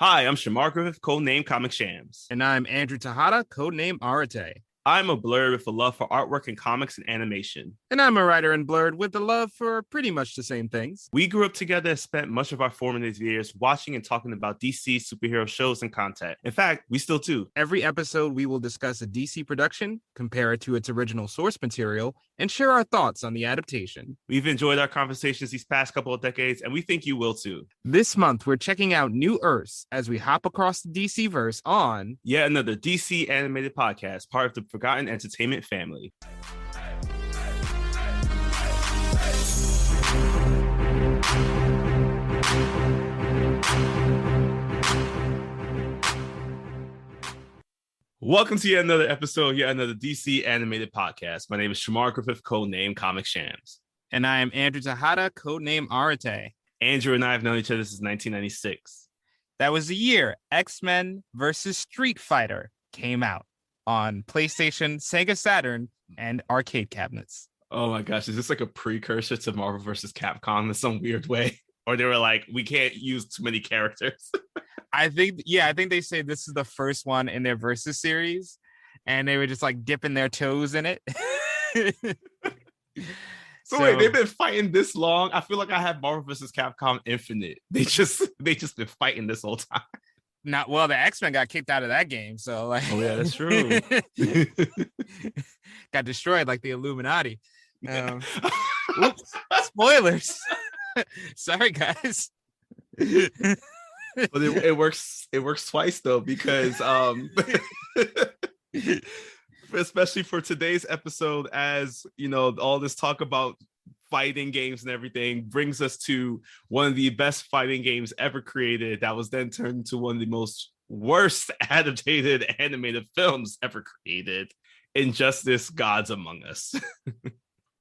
Hi, I'm Chamar Griffith, codename Comic Shams. And I'm Andrew Tejada, codename Arate. I'm a blur with a love for artwork and comics and animation. And I'm a writer in Blurred with a love for pretty much the same things. We grew up together and spent much of our formative years watching and talking about DC superhero shows and content. In fact, we still do. Every episode, we will discuss a DC production, compare it to its original source material, and share our thoughts on the adaptation. We've enjoyed our conversations these past couple of decades, and we think you will too. This month, we're checking out New Earths as we hop across the DC verse on yet another DC animated podcast, part of the Forgotten Entertainment family. Welcome to yet another episode, yet another DC animated podcast. My name is Chamar Griffith, codename Comic Shams. And I am Andrew Tejada, codename Arate. Andrew and I have known each other since 1996. That was the year X-Men versus Street Fighter came out on PlayStation, Sega Saturn, and arcade cabinets. Oh my gosh, is this like a precursor to Marvel versus Capcom in some weird way? Or they were like, we can't use too many characters. I think they say this is the first one in their Versus series, and they were just like dipping their toes in it. So wait, they've been fighting this long? I feel like I have Marvel versus Capcom Infinite. They just been fighting this whole time. Not well, the X-Men got kicked out of that game, so like, oh yeah, that's true. Got destroyed like the Illuminati. Oops, spoilers. Sorry, guys. But it works twice though, because especially for today's episode, as you know, all this talk about fighting games and everything brings us to one of the best fighting games ever created that was then turned into one of the most worst adapted animated films ever created, Injustice: Gods Among Us.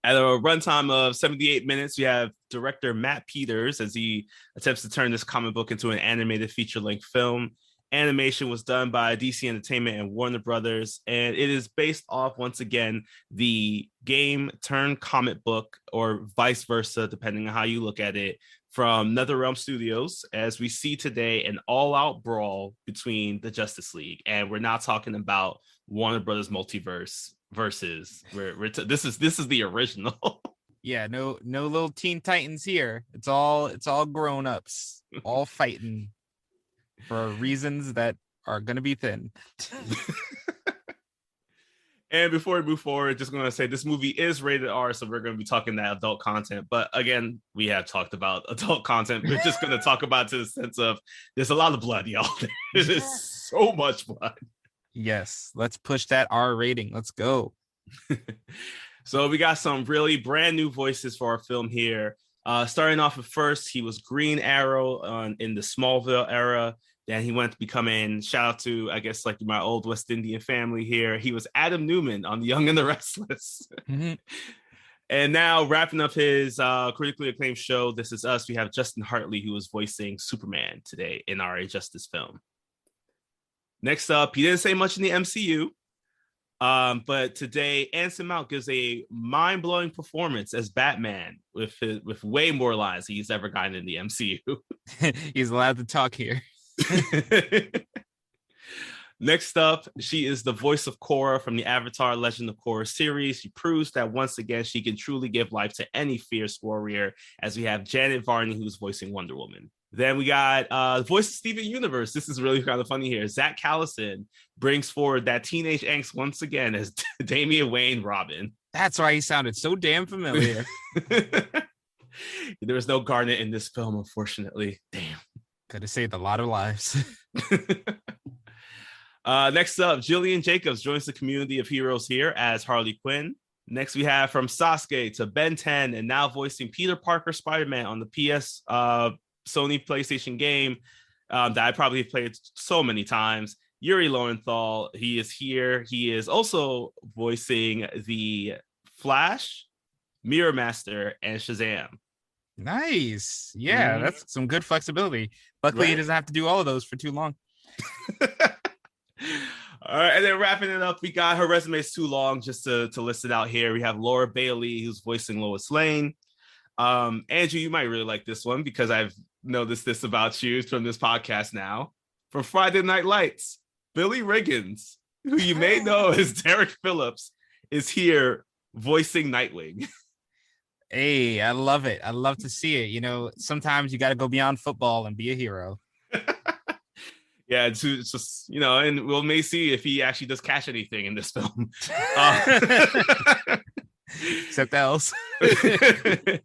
At a runtime of 78 minutes, we have director Matt Peters as he attempts to turn this comic book into an animated feature-length film. Animation was done by DC Entertainment and Warner Brothers, and it is based off, once again, the game turned comic book, or vice versa, depending on how you look at it, from NetherRealm Studios, as we see today an all-out brawl between the Justice League. And we're not talking about Warner Brothers Multiverse versus this is the original. Yeah, no little Teen Titans here. It's all grown-ups, all fighting for reasons that are going to be thin. And before we move forward, just going to say this movie is rated R, so we're going to be talking that adult content. But again, we have talked about adult content. We're just going to talk about it to the sense of there's a lot of blood, y'all. There's so much blood. Yes, let's push that R rating. Let's go. So we got some really brand new voices for our film here. Starting off at first, he was Green Arrow in the Smallville era. Then he went to becoming, shout out to, I guess, like my old West Indian family here. He was Adam Newman on The Young and the Restless. Mm-hmm. And now wrapping up his critically acclaimed show, This Is Us, we have Justin Hartley, who is voicing Superman today in our Justice film. Next up, he didn't say much in the MCU, but today Anson Mount gives a mind-blowing performance as Batman with way more lines than he's ever gotten in the MCU. He's allowed to talk here. Next up, she is the voice of Korra from the Avatar Legend of Korra series. She proves that once again she can truly give life to any fierce warrior, as we have Janet Varney, who's voicing Wonder Woman. Then we got the voice of Steven Universe. This is really kind of funny here. Zach Callison brings forward that teenage angst once again as Damian Wayne Robin. That's why he sounded so damn familiar. There was no Garnet in this film, unfortunately. Damn. Could have saved a lot of lives. Next up, Jillian Jacobs joins the community of heroes here as Harley Quinn. Next, we have from Sasuke to Ben 10 and now voicing Peter Parker Spider-Man on the PS Sony PlayStation game that I probably played so many times. Yuri Lowenthal, he is here. He is also voicing the Flash, Mirror Master, and Shazam. Nice. Yeah, that's some good flexibility. Luckily, He doesn't have to do all of those for too long. All right, and then wrapping it up, we got her resume is too long just to list it out here. We have Laura Bailey, who's voicing Lois Lane. Andrew, you might really like this one because I've noticed this about you from this podcast now. For Friday Night Lights, Billy Riggins, who you may know as Derek Phillips, is here voicing Nightwing. Hey, I love it. I love to see it. You know, sometimes you got to go beyond football and be a hero. Yeah, it's just, and we'll may see if he actually does catch anything in this film. Except else. And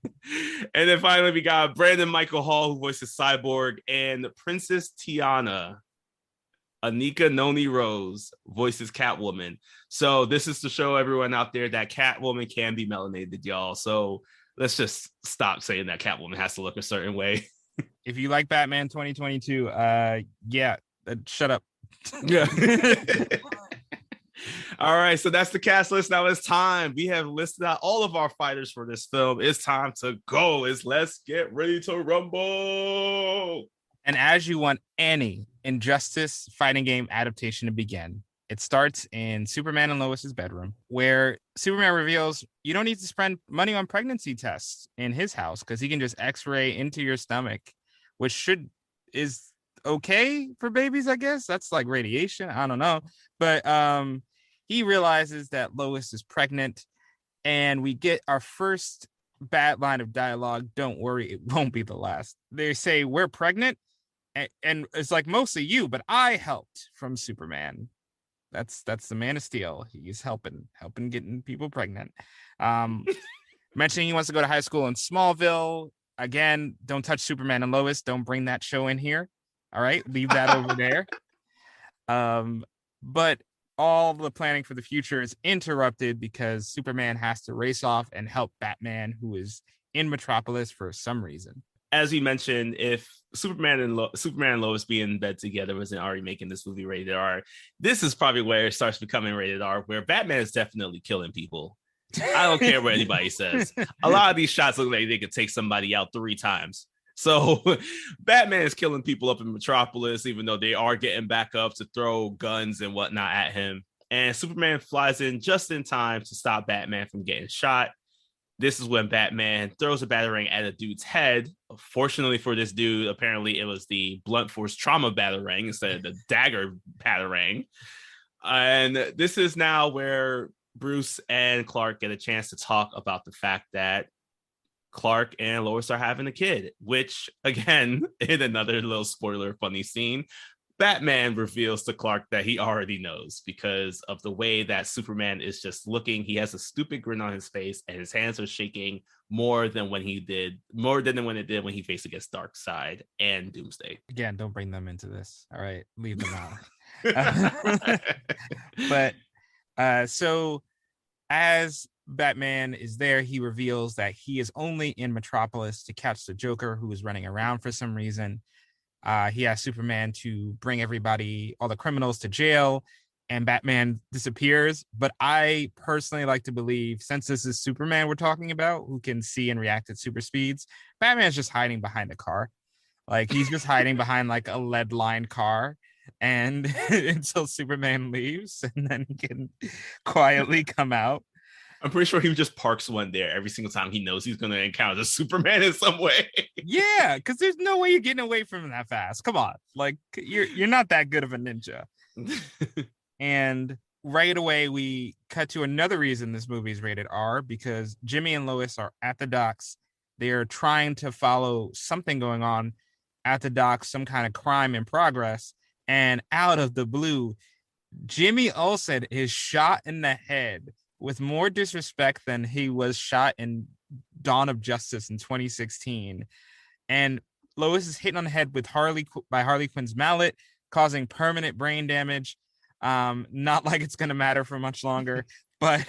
then finally, we got Brandon Michael Hall, who voices Cyborg, and Princess Tiana, Anika Noni Rose, voices Catwoman. So this is to show everyone out there that Catwoman can be melanated, y'all. So let's just stop saying that Catwoman has to look a certain way. If you like Batman 2022, shut up. Yeah. All right, so that's the cast list. Now it's time. We have listed out all of our fighters for this film. It's time to go. Let's get ready to rumble. And as you want any Injustice fighting game adaptation to begin, it starts in Superman and Lois's bedroom, where Superman reveals you don't need to spend money on pregnancy tests in his house because he can just X-ray into your stomach, which is okay for babies, I guess. That's like radiation. I don't know. But he realizes that Lois is pregnant, and we get our first bad line of dialogue. Don't worry, it won't be the last. They say, we're pregnant, and it's like, mostly you, but I helped from Superman. That's the Man of Steel. He's helping getting people pregnant. Mentioning he wants to go to high school in Smallville. Again, don't touch Superman and Lois. Don't bring that show in here. All right, leave that over there. But all the planning for the future is interrupted because Superman has to race off and help Batman, who is in Metropolis for some reason. As you mentioned, if Superman and Lois being in bed together wasn't already making this movie rated R, this is probably where it starts becoming rated R, where Batman is definitely killing people. I don't care what anybody says. A lot of these shots look like they could take somebody out 3 times. So Batman is killing people up in Metropolis, even though they are getting back up to throw guns and whatnot at him. And Superman flies in just in time to stop Batman from getting shot. This is when Batman throws a batarang at a dude's head. Fortunately for this dude, apparently it was the blunt force trauma batarang instead of the dagger batarang. And this is now where Bruce and Clark get a chance to talk about the fact that Clark and Lois are having a kid, which, again, in another little spoiler funny scene, Batman reveals to Clark that he already knows because of the way that Superman is just looking. He has a stupid grin on his face and his hands are shaking more than when it did when he faced against Darkseid and Doomsday. Again, don't bring them into this. All right, leave them out. But so as Batman is there, he reveals that he is only in Metropolis to catch the Joker, who is running around for some reason. He asks Superman to bring all the criminals to jail, and Batman disappears. But I personally like to believe, since this is Superman we're talking about, who can see and react at super speeds, Batman's just hiding behind a car. Like, he's just hiding behind like a lead-lined car, and until Superman leaves, and then he can quietly come out. I'm pretty sure he just parks one there every single time he knows he's going to encounter the Superman in some way. Yeah, because there's no way you're getting away from him that fast. Come on, like you're not that good of a ninja. And right away we cut to another reason this movie is rated R, because Jimmy and Lois are at the docks. They're trying to follow something going on at the docks, some kind of crime in progress. And out of the blue, Jimmy Olsen is shot in the head with more disrespect than he was shot in Dawn of Justice in 2016. And Lois is hit on the head with by Harley Quinn's mallet, causing permanent brain damage. Not like it's going to matter for much longer, but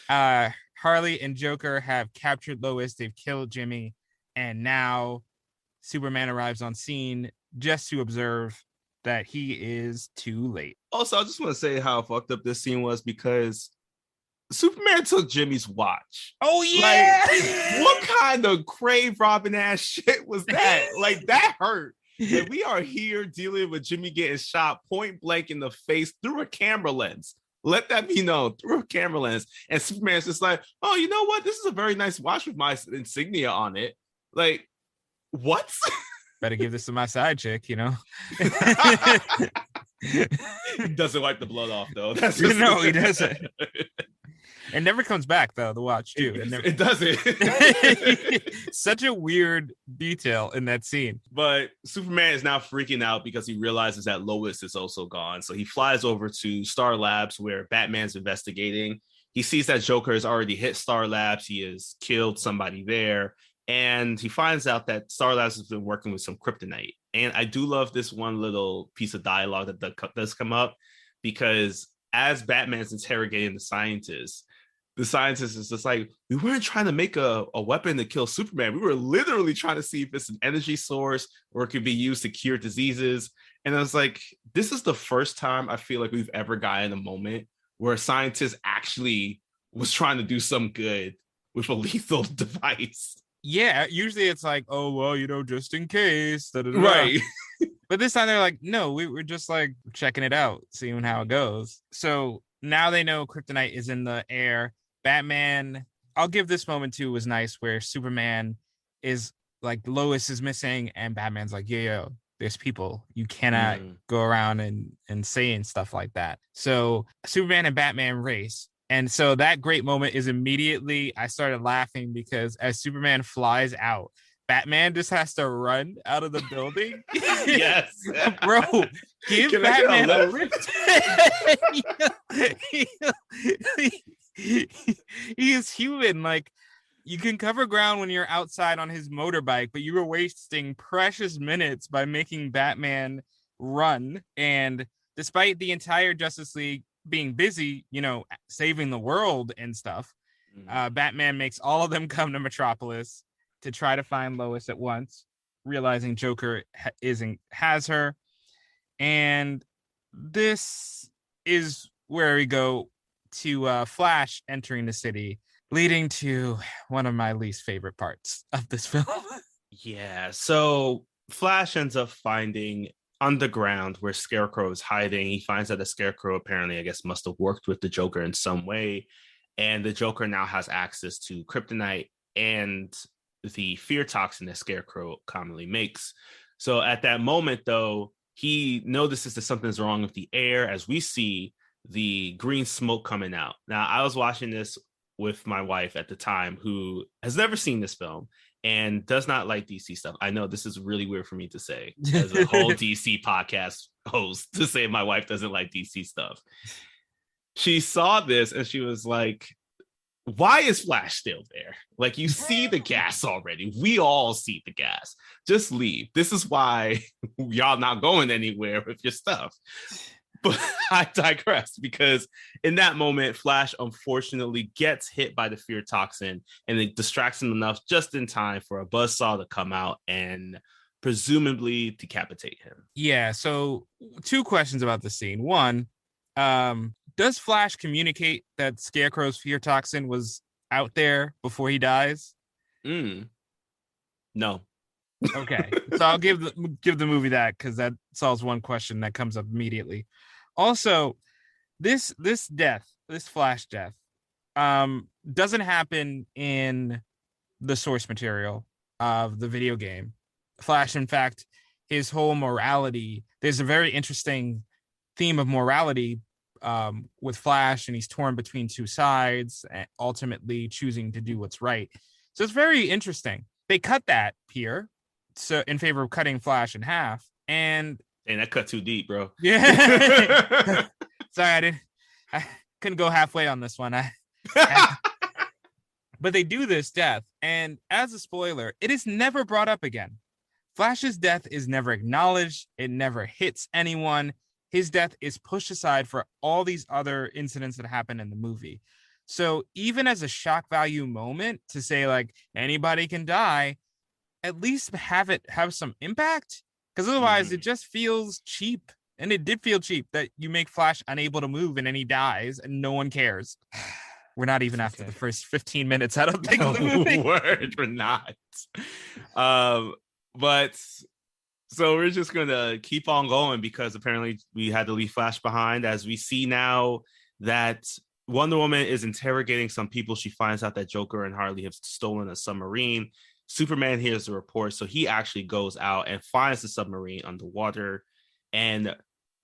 Harley and Joker have captured Lois. They've killed Jimmy. And now Superman arrives on scene just to observe that he is too late. Also, I just want to say how fucked up this scene was, because Superman took Jimmy's watch. Oh, yeah. Like, what kind of crave robbing ass shit was that? Like, that hurt. And we are here dealing with Jimmy getting shot point blank in the face through a camera lens. Let that be known, through a camera lens. And Superman's just like, oh, you know what? This is a very nice watch with my insignia on it. Like, what? better give this to my side chick, you know. He doesn't wipe the blood off though. That's just... No, he doesn't. It never comes back though. The watch too. It doesn't. Such a weird detail in that scene. But Superman is now freaking out because he realizes that Lois is also gone. So he flies over to Star Labs where Batman's investigating. He sees that Joker has already hit Star Labs. He has killed somebody there. And he finds out that Star Labs has been working with some kryptonite. And I do love this one little piece of dialogue that does come up, because as Batman's interrogating the scientist is just like, we weren't trying to make a weapon to kill Superman. We were literally trying to see if it's an energy source or it could be used to cure diseases. And I was like, this is the first time I feel like we've ever gotten a moment where a scientist actually was trying to do some good with a lethal device. Yeah, usually it's like, oh, well, you know, just in case. Da-da-da. Right. But this time they're like, no, we were just like checking it out, seeing how it goes. So now they know kryptonite is in the air. Batman, I'll give this moment too, was nice, where Superman is like, Lois is missing, and Batman's like, yo, there's people. You cannot go around and saying stuff like that. So Superman and Batman race. And so that great moment is immediately, I started laughing because as Superman flies out, Batman just has to run out of the building. Yes. Bro, give Can Batman a lift. He is human. Like, you can cover ground when you're outside on his motorbike, but you were wasting precious minutes by making Batman run. And despite the entire Justice League being busy, you know, saving the world and stuff, Batman makes all of them come to Metropolis to try to find Lois at once, realizing Joker has her. And this is where we go to Flash entering the city, leading to one of my least favorite parts of this film. Yeah, so Flash ends up finding underground where Scarecrow is hiding. He finds that the Scarecrow apparently, I guess, must have worked with the Joker in some way, and the Joker now has access to kryptonite and the fear toxin that Scarecrow commonly makes. So at that moment, though, he notices that something's wrong with the air as we see the green smoke coming out. Now, I was watching this with my wife at the time, who has never seen this film and does not like DC stuff. I know this is really weird for me to say as a whole DC podcast host, to say my wife doesn't like DC stuff. She saw this and she was like, why is Flash still there? Like, you see the gas already. We all see the gas. Just leave. This is why y'all not going anywhere with your stuff. But I digress, because in that moment, Flash unfortunately gets hit by the fear toxin, and it distracts him enough just in time for a buzzsaw to come out and presumably decapitate him. Yeah, so 2 questions about the scene. One, does Flash communicate that Scarecrow's fear toxin was out there before he dies? No. Okay, so I'll give the movie that, because that solves one question that comes up immediately. Also, this Flash death, doesn't happen in the source material of the video game. Flash, in fact, his whole morality, there's a very interesting theme of morality with Flash, and he's torn between 2 sides, ultimately choosing to do what's right. So it's very interesting. They cut that here, so in favor of cutting Flash in half, and that cut too deep, bro. Yeah. Sorry, I couldn't go halfway on this one. But they do this death, and as a spoiler, it is never brought up again. Flash's death is never acknowledged. It never hits anyone. His death is pushed aside for all these other incidents that happen in the movie. So even as a shock value moment to say, like, anybody can die, at least have it have some impact, because otherwise it just feels cheap. And it did feel cheap that you make Flash unable to move and then he dies and no one cares. We're not even after the first 15 minutes, I don't think, of the movie. Word, we're not. But so we're just gonna keep on going, because apparently we had to leave Flash behind, as we see now that Wonder Woman is interrogating some people. She finds out that Joker and Harley have stolen a submarine. Superman hears the report, so he actually goes out and finds the submarine underwater and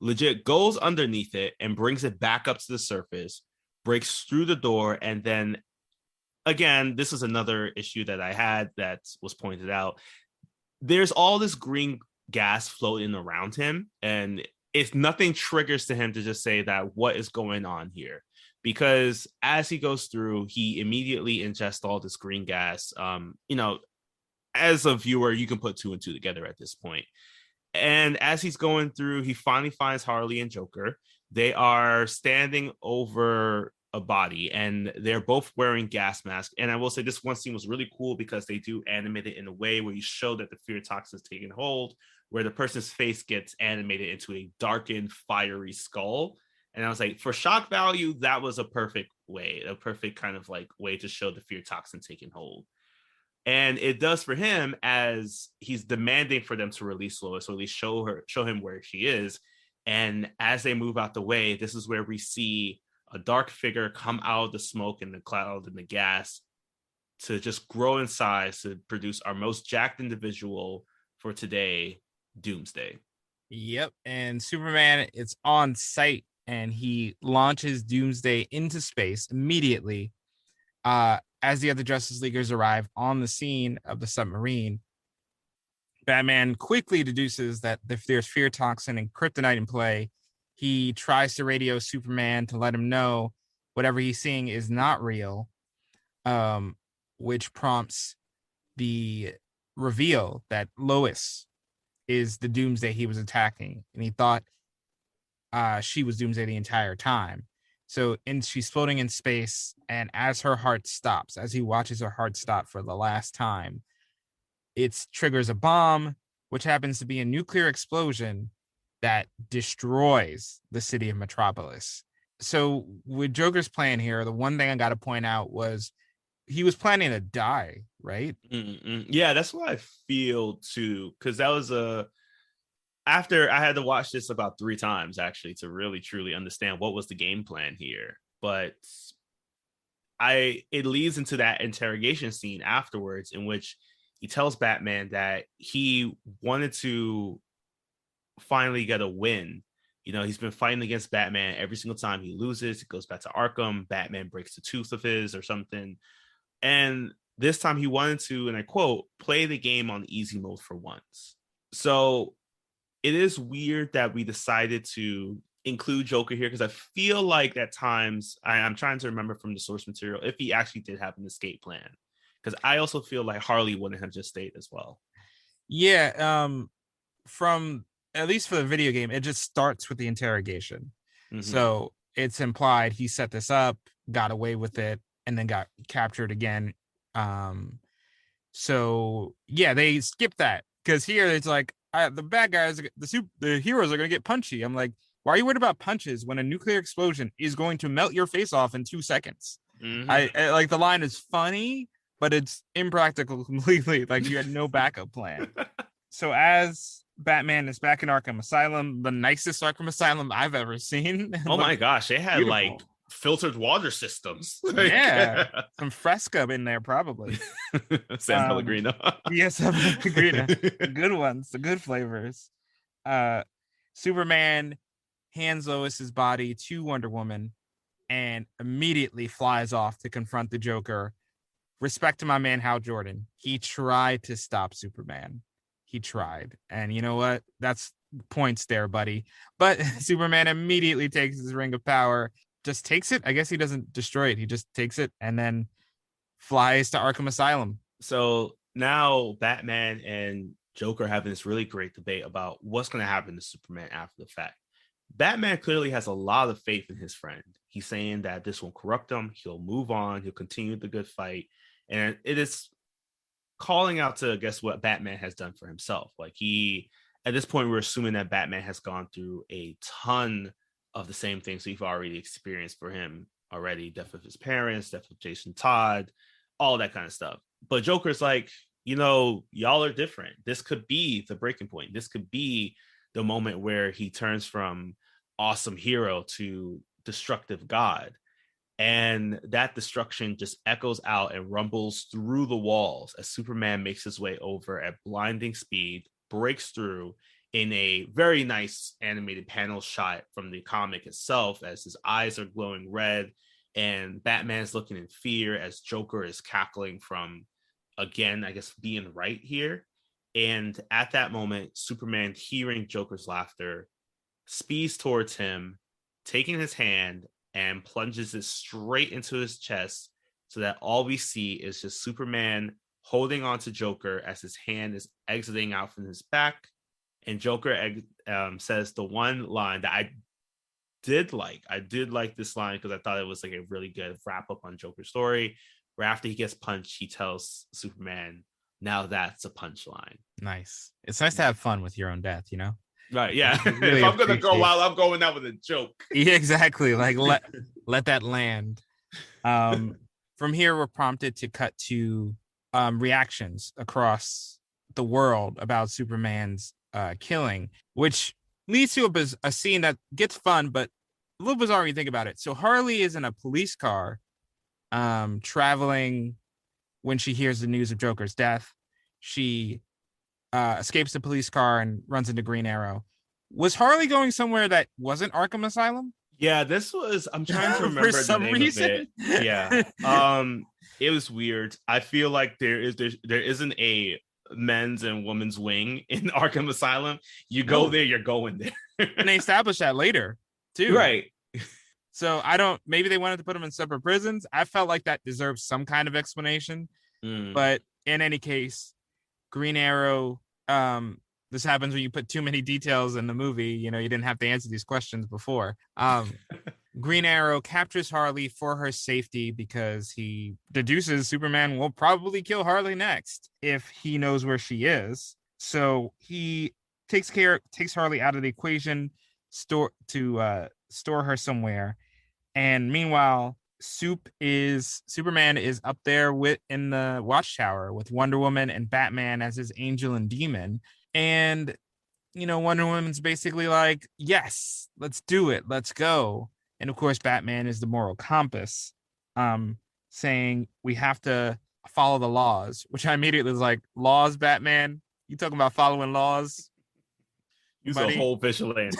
legit goes underneath it and brings it back up to the surface, breaks through the door, and then again, this is another issue that I had that was pointed out. There's all this green gas floating around him, and if nothing triggers to him to just say that what is going on here, because as he goes through, he immediately ingests all this green gas. As a viewer, you can put two and two together at this point. And as he's going through, he finally finds Harley and Joker. They are standing over a body and they're both wearing gas masks. And I will say this one scene was really cool because they do animate it in a way where you show that the fear toxin is taking hold, where the person's face gets animated into a darkened, fiery skull. And I was like, for shock value, that was a perfect kind of like way to show the fear toxin taking hold. And it does for him as he's demanding for them to release Lois, or at least show him where she is. And as they move out the way, this is where we see a dark figure come out of the smoke and the cloud and the gas to just grow in size to produce our most jacked individual for today, Doomsday. Yep. And Superman, it's on site and he launches Doomsday into space immediately. As the other Justice Leaguers arrive on the scene of the submarine, Batman quickly deduces that if there's fear toxin and kryptonite in play, he tries to radio Superman to let him know whatever he's seeing is not real, which prompts the reveal that Lois is the Doomsday he was attacking. And he thought she was Doomsday the entire time. So she's floating in space, and as her heart stops, as he watches her heart stop for the last time, it triggers a bomb, which happens to be a nuclear explosion that destroys the city of Metropolis. So with Joker's plan here, the one thing I got to point out was he was planning to die, right? Mm-mm. Yeah, that's what I feel too, because that was after I had to watch this about 3 times actually to really truly understand what was the game plan here. But it leads into that interrogation scene afterwards in which he tells Batman that he wanted to finally get a win. He's been fighting against Batman every single time he loses. He goes back to Arkham. Batman breaks a tooth of his or something. And this time he wanted to, and I quote, play the game on easy mode for once. So it is weird that we decided to include Joker here because I feel like at times I'm trying to remember from the source material if he actually did have an escape plan, because I also feel like Harley wouldn't have just stayed as well. Yeah, from at least for the video game, it just starts with the interrogation. Mm-hmm. So it's implied he set this up, got away with it, and then got captured again. So yeah, they skipped that because here it's like the bad guys, the heroes are going to get punchy. I'm like, why are you worried about punches when a nuclear explosion is going to melt your face off in 2 seconds? Mm-hmm. I like the line is funny, but it's impractical completely. Like you had no backup plan. So as Batman is back in Arkham Asylum, the nicest Arkham Asylum I've ever seen. Oh my gosh, they had beautiful, like filtered water systems. Yeah, some Fresca in there probably. San Pellegrino. Yes, San Pellegrino. The good ones, the good flavors. Superman hands Lois's body to Wonder Woman and immediately flies off to confront the Joker. Respect to my man Hal Jordan. He tried to stop Superman. He tried. And you know what? That's points there, buddy. But Superman immediately takes his ring of power, just takes it. I guess he doesn't destroy it. He just takes it and then flies to Arkham Asylum. So now Batman and Joker having this really great debate about what's going to happen to Superman after the fact. Batman clearly has a lot of faith in his friend. He's saying that this won't corrupt him. He'll move on. He'll continue the good fight. And it is calling out to, I guess, what Batman has done for himself. Like at this point, we're assuming that Batman has gone through a ton of the same things we've already experienced for him already. Death of his parents, death of Jason Todd, all that kind of stuff. But Joker's like, y'all are different. This could be the breaking point. This could be the moment where he turns from awesome hero to destructive god. And that destruction just echoes out and rumbles through the walls as Superman makes his way over at blinding speed, breaks through in a very nice animated panel shot from the comic itself as his eyes are glowing red and Batman's looking in fear as Joker is cackling from, again, I guess, being right here. And at that moment, Superman, hearing Joker's laughter, speeds towards him, taking his hand and plunges it straight into his chest so that all we see is just Superman holding on to Joker as his hand is exiting out from his back. And Joker says the one line that I did like. I did like this line because I thought it was like a really good wrap up on Joker's story. Where after he gets punched, he tells Superman, "Now that's a punchline." Nice. It's nice to have fun with your own death, you know? Right? Yeah. Really If I'm gonna go appreciate- out, I'm going out with a joke. Yeah, exactly. Like let that land. From here, we're prompted to cut to reactions across the world about Superman's killing, which leads to a scene that gets fun, but a little bizarre when you think about it. So Harley is in a police car, traveling when she hears the news of Joker's death. She escapes the police car and runs into Green Arrow. Was Harley going somewhere that wasn't Arkham Asylum? Yeah, this was. I'm trying to remember For some the name reason. of it. Yeah. It was weird. I feel like there isn't a men's and women's wing in Arkham Asylum. You go there, you're going there. And they established that later, too. Right. So maybe they wanted to put them in separate prisons. I felt like that deserves some kind of explanation. But in any case, Green Arrow, this happens when you put too many details in the movie. You know, you didn't have to answer these questions before. Green Arrow captures Harley for her safety because he deduces Superman will probably kill Harley next if he knows where she is. So he takes Harley out of the equation, store her somewhere. And meanwhile, Superman is up there in the Watchtower with Wonder Woman and Batman as his angel and demon. And, you know, Wonder Woman's basically like, yes, let's do it. Let's go. And of course, Batman is the moral compass, saying we have to follow the laws, which I immediately was like, laws, Batman? You talking about following laws? Use a whole vigilante.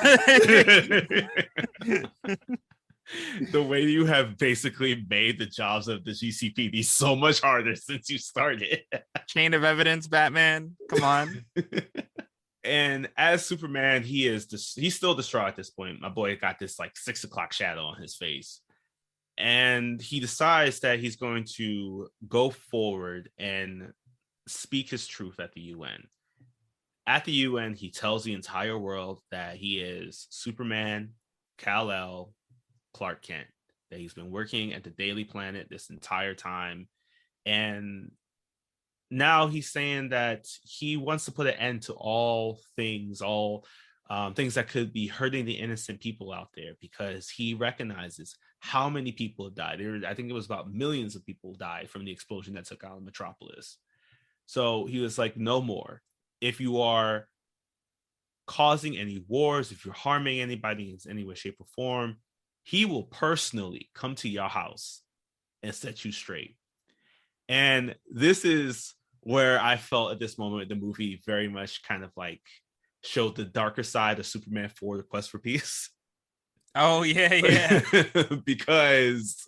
The way you have basically made the jobs of the GCPD so much harder since you started. Chain of evidence, Batman. Come on. And as Superman, he's still distraught at this point. My boy got this like 6 o'clock shadow on his face. And he decides that he's going to go forward and speak his truth at the UN. At the UN, he tells the entire world that he is Superman, Kal-El, Clark Kent, that he's been working at the Daily Planet this entire time. And now he's saying that he wants to put an end to all things that could be hurting the innocent people out there, because he recognizes how many people have died. I think it was about millions of people died from the explosion that took out Metropolis. So he was like, no more. If you are causing any wars, if you're harming anybody in any way, shape, or form, he will personally come to your house and set you straight. And this is where I felt at this moment the movie very much kind of like showed the darker side of Superman 4, The Quest for Peace. Oh, yeah. Because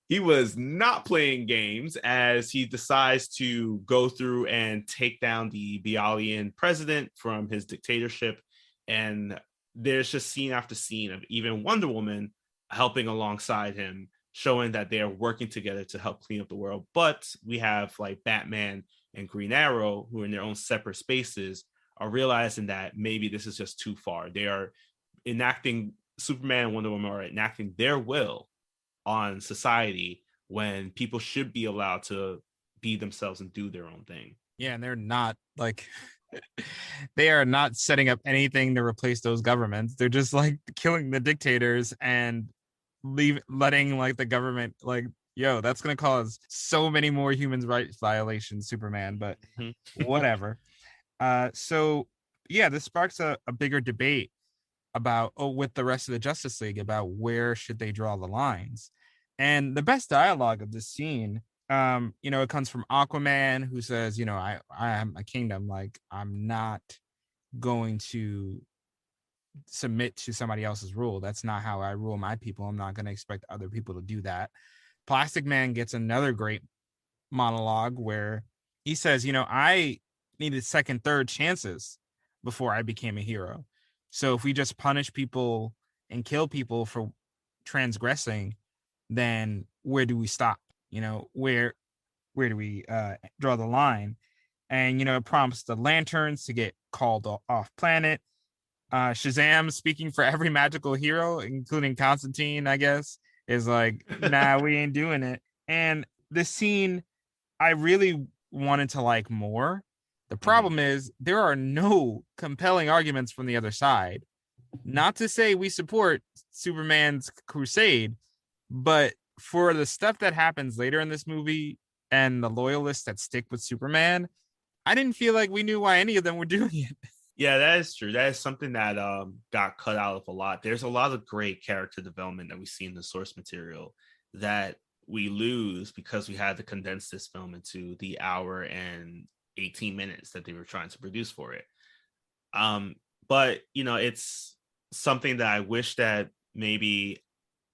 he was not playing games as he decides to go through and take down the Bialian president from his dictatorship. And there's just scene after scene of even Wonder Woman helping alongside him, showing that they are working together to help clean up the world. But we have like Batman and Green Arrow, who are in their own separate spaces, are realizing that maybe this is just too far. They are enacting, Superman and Wonder Woman are enacting their will on society when people should be allowed to be themselves and do their own thing. Yeah, and they're not like they are not setting up anything to replace those governments. They're just like killing the dictators and letting like the government like, yo, that's gonna cause so many more human rights violations, Superman, but whatever. So yeah, this sparks a bigger debate about with the rest of the Justice League about where should they draw the lines. And the best dialogue of this scene, it comes from Aquaman, who says, I am a kingdom. Like, I'm not going to submit to somebody else's rule. That's not how I rule my people. I'm not going to expect other people to do that. Plastic Man gets another great monologue where he says, I needed second, third chances before I became a hero. So if we just punish people and kill people for transgressing, then where do we stop? Where do we draw the line? And it prompts the lanterns to get called off planet. Shazam, speaking for every magical hero, including Constantine, I guess, is like, nah, we ain't doing it. And this scene, I really wanted to like more. The problem is there are no compelling arguments from the other side. Not to say we support Superman's crusade, but for the stuff that happens later in this movie and the loyalists that stick with Superman, I didn't feel like we knew why any of them were doing it. Yeah, that is true. That is something that got cut out of a lot. There's a lot of great character development that we see in the source material that we lose because we had to condense this film into the hour and 18 minutes that they were trying to produce for it. But it's something that I wish that maybe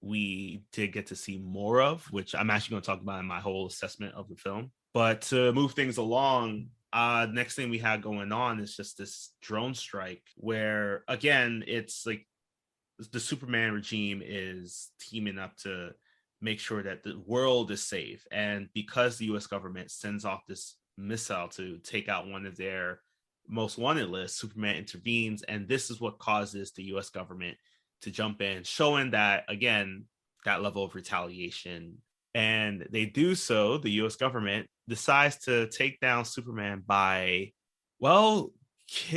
we did get to see more of, which I'm actually going to talk about in my whole assessment of the film. But to move things along, next thing we had going on is just this drone strike where, again, it's like the Superman regime is teaming up to make sure that the world is safe. And because the US government sends off this missile to take out one of their most wanted lists, Superman intervenes. And this is what causes the US government to jump in, showing that, again, that level of retaliation. And they do so, the US government decides to take down Superman by, well,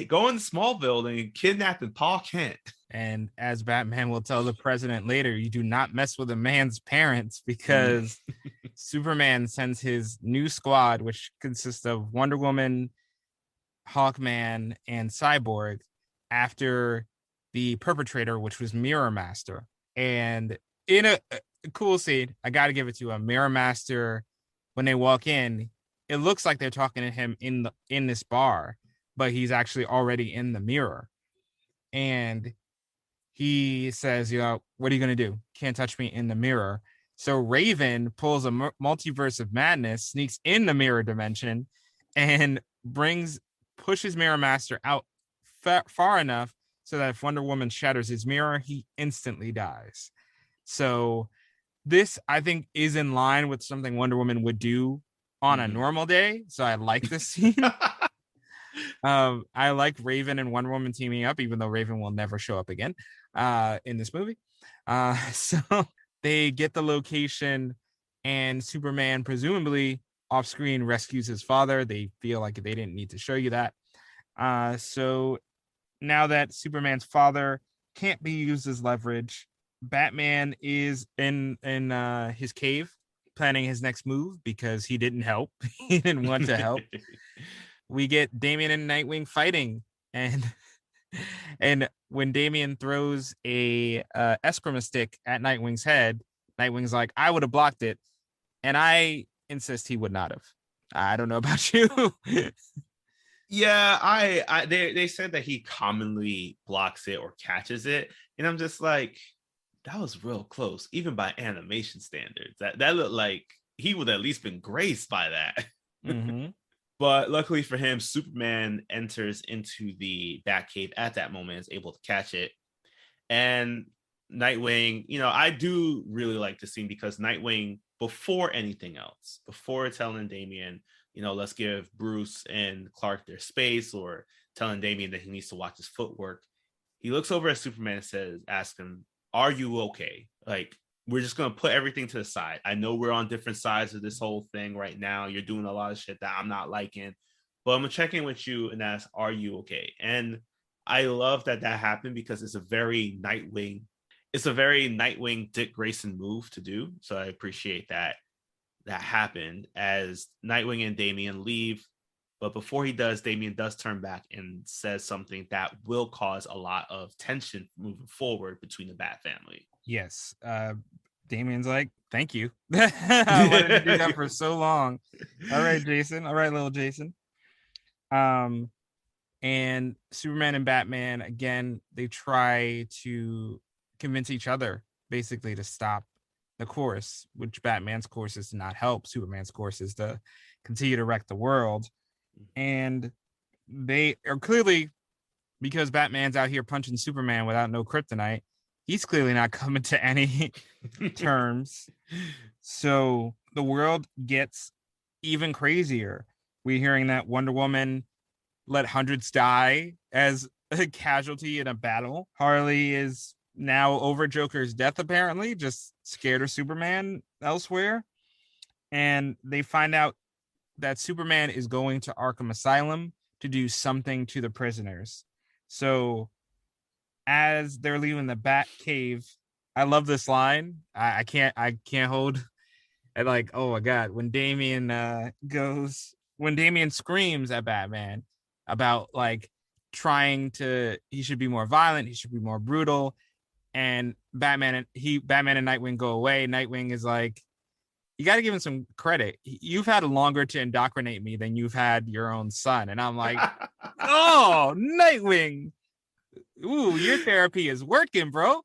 going to Smallville and kidnapping Paul Kent. And as Batman will tell the president later, you do not mess with a man's parents, because Superman sends his new squad, which consists of Wonder Woman, Hawkman, and Cyborg, after the perpetrator, which was Mirror Master. And in a cool scene, I got to give it to him. Mirror Master, when they walk in, it looks like they're talking to him in this bar, but he's actually already in the mirror. And he says, what are you going to do? Can't touch me in the mirror. So Raven pulls a multiverse of madness, sneaks in the mirror dimension, and pushes Mirror Master out far enough so that if Wonder Woman shatters his mirror, he instantly dies. So this, I think, is in line with something Wonder Woman would do on a normal day. So I like this scene. I like Raven and Wonder Woman teaming up, even though Raven will never show up again in this movie. So they get the location, and Superman presumably off screen rescues his father. They feel like they didn't need to show you that. So now that Superman's father can't be used as leverage, Batman is in his cave planning his next move because he didn't help. He didn't want to help. We get Damian and Nightwing fighting, and when Damian throws a Eskrima stick at Nightwing's head, Nightwing's like, I would have blocked it, and I insist he would not have. I don't know about you. Yeah, they said that he commonly blocks it or catches it, and I'm just like, that was real close, even by animation standards. That looked like he would at least been graced by that. But luckily for him, Superman enters into the Batcave at that moment, is able to catch it. And Nightwing, I do really like the scene because Nightwing, before anything else, before telling Damian, let's give Bruce and Clark their space, or telling Damian that he needs to watch his footwork, he looks over at Superman and asks him, are you okay? Like, we're just going to put everything to the side. I know we're on different sides of this whole thing right now. You're doing a lot of shit that I'm not liking, but I'm going to check in with you and ask, are you okay? And I love that happened because it's a very Nightwing Dick Grayson move to do. So I appreciate that happened as Nightwing and Damian leave. But before he does, Damian does turn back and says something that will cause a lot of tension moving forward between the Bat family. Yes. Damien's like, thank you. I wanted to do that for so long. All right, Jason. All right, little Jason. And Superman and Batman, again, they try to convince each other basically to stop the course, which Batman's course is to not help. Superman's course is to continue to wreck the world. And they are clearly, because Batman's out here punching Superman without no kryptonite, he's clearly not coming to any terms. So the world gets even crazier. We're hearing that Wonder Woman let hundreds die as a casualty in a battle. Harley is now over Joker's death, apparently, just scared of Superman elsewhere. And they find out that Superman is going to Arkham Asylum to do something to the prisoners. So as they're leaving the Bat Cave, I love this line. I can't hold. And like, oh my God, when Damien screams at Batman about like he should be more violent, he should be more brutal, and Batman and Nightwing go away. Nightwing is like, you got to give him some credit. You've had longer to indoctrinate me than you've had your own son. And I'm like, oh, Nightwing. Ooh, your therapy is working, bro.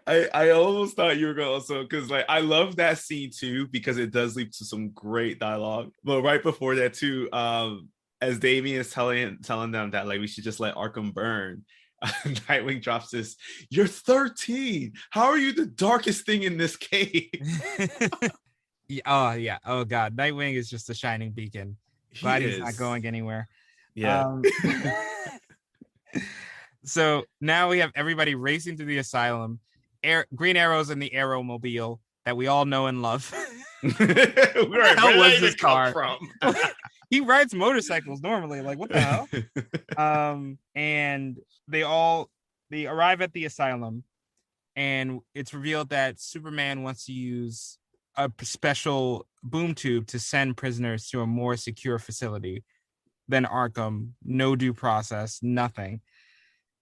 I almost thought you were going to also, because like I love that scene too, because it does lead to some great dialogue. But right before that too, as Damien is telling them that like we should just let Arkham burn, Nightwing drops this, "You're 13. How are you the darkest thing in this cave?" Yeah. Oh God, Nightwing is just a shining beacon. Glad he's not going anywhere. Yeah. So now we have everybody racing to the asylum. Green Arrow's in the Arrowmobile that we all know and love. Where did that even come from? He rides motorcycles normally. Like, what the hell? And they arrive at the asylum, and it's revealed that Superman wants to use a special boom tube to send prisoners to a more secure facility than Arkham. No due process, nothing.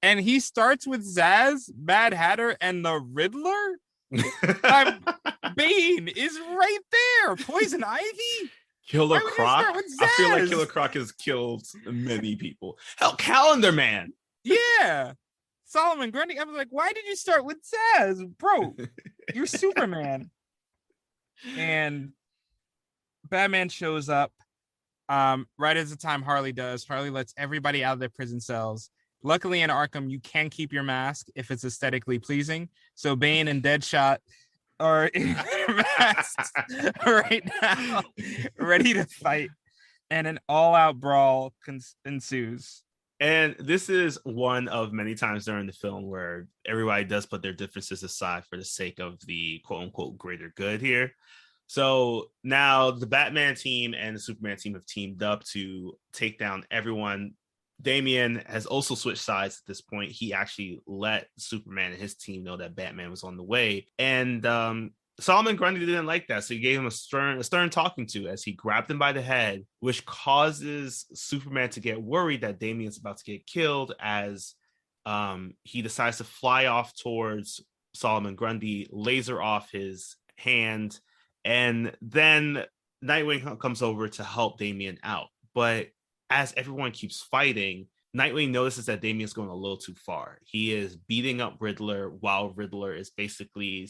And he starts with Zaz, Mad Hatter, and the Riddler. Bane is right there. Poison Ivy. Killer Croc. I feel like Killer Croc has killed many people. Hell, Calendar Man. Yeah. Solomon Grundy. I was like, why did you start with Zaz? Bro, you're Superman. And Batman shows up right as the time Harley does. Harley lets everybody out of their prison cells. Luckily in Arkham, you can keep your mask if it's aesthetically pleasing. So Bane and Deadshot are in their masks right now, ready to fight. And an all-out brawl ensues. And this is one of many times during the film where everybody does put their differences aside for the sake of the quote-unquote greater good here. So now the Batman team and the Superman team have teamed up to take down everyone. Damien has also switched sides at this point. He actually let Superman and his team know that Batman was on the way. And Solomon Grundy didn't like that. So he gave him a stern talking to as he grabbed him by the head, which causes Superman to get worried that Damien's about to get killed as he decides to fly off towards Solomon Grundy, laser off his hand. And then Nightwing comes over to help Damien out. But as everyone keeps fighting, Nightwing notices that Damien's going a little too far. He is beating up Riddler while Riddler is basically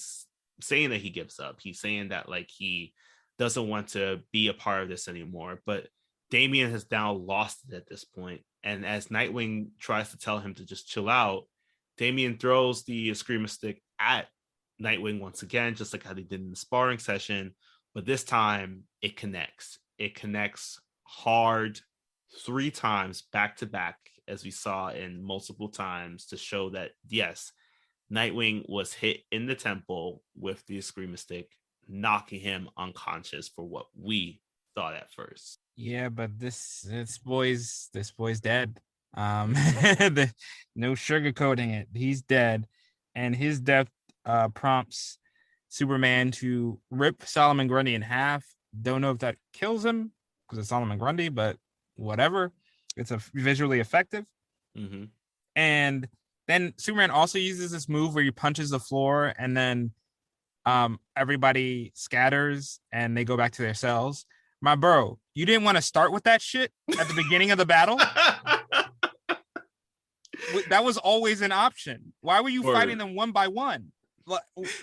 saying that he gives up. He's saying that like he doesn't want to be a part of this anymore. But Damien has now lost it at this point. And as Nightwing tries to tell him to just chill out, Damien throws the Screamer Stick at Nightwing once again, just like how they did in the sparring session. But this time it connects. It connects hard 3 times back to back, as we saw in multiple times, to show that yes, Nightwing was hit in the temple with the Screamer Stick, knocking him unconscious for what we thought at first. Yeah, but this boy's dead. No sugarcoating it. He's dead, and his death prompts Superman to rip Solomon Grundy in half. Don't know if that kills him because it's Solomon Grundy, but whatever. It's visually effective. Mm-hmm. And Then Superman also uses this move where he punches the floor and then everybody scatters and they go back to their cells. My bro, you didn't want to start with that shit at the beginning of the battle? That was always an option. Why were you fighting them one by one?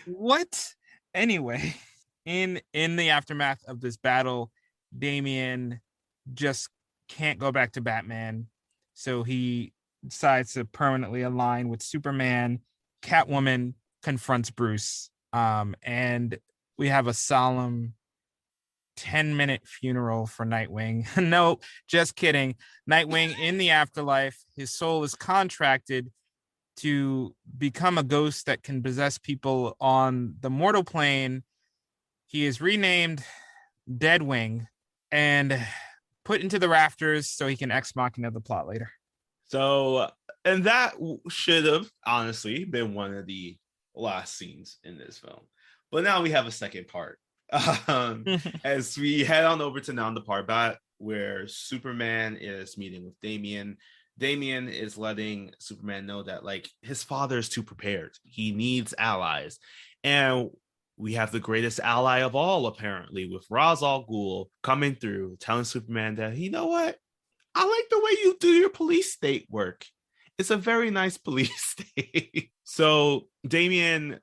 What? Anyway, in the aftermath of this battle, Damian just can't go back to Batman. So he decides to permanently align with Superman. Catwoman confronts Bruce. And we have a solemn 10-minute funeral for Nightwing. No, just kidding. Nightwing in the afterlife, his soul is contracted to become a ghost that can possess people on the mortal plane. He is renamed Deadwing and put into the rafters so he can ex machina the plot later. So, and that should have honestly been one of the last scenes in this film. But now we have a second part. As we head on over to now the part back where Superman is meeting with Damian. Damian is letting Superman know that like his father is too prepared. He needs allies. And we have the greatest ally of all, apparently, with Ra's al Ghul coming through, telling Superman that, you know what? I like the way you do your police state work. It's a very nice police state. So Damian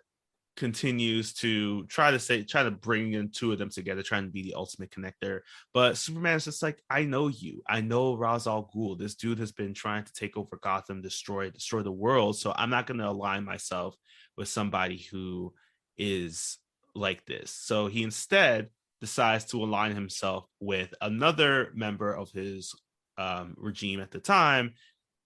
continues to try to bring in two of them together, trying to be the ultimate connector. But Superman's just like, I know you. I know Ra's al Ghul. This dude has been trying to take over Gotham, destroy the world. So I'm not going to align myself with somebody who is like this. So he instead decides to align himself with another member of his regime at the time,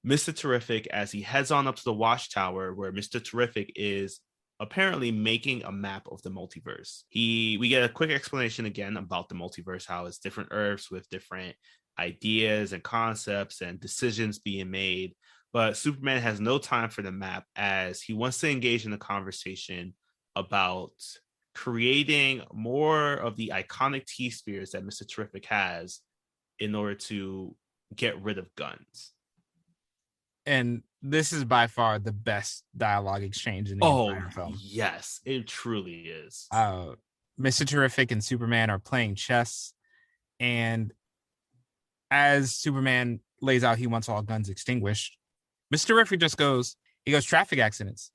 Mr. Terrific, as he heads on up to the Watchtower, where Mr. Terrific is apparently making a map of the multiverse. We get a quick explanation again about the multiverse, how it's different Earths with different ideas and concepts and decisions being made. But Superman has no time for the map, as he wants to engage in a conversation about creating more of the iconic T-spheres that Mr. Terrific has in order to get rid of guns. And this is by far the best dialogue exchange in the entire film. Yes, it truly is. Mr. Terrific and Superman are playing chess, and as Superman lays out he wants all guns extinguished, Mr. Terrific just goes traffic accidents,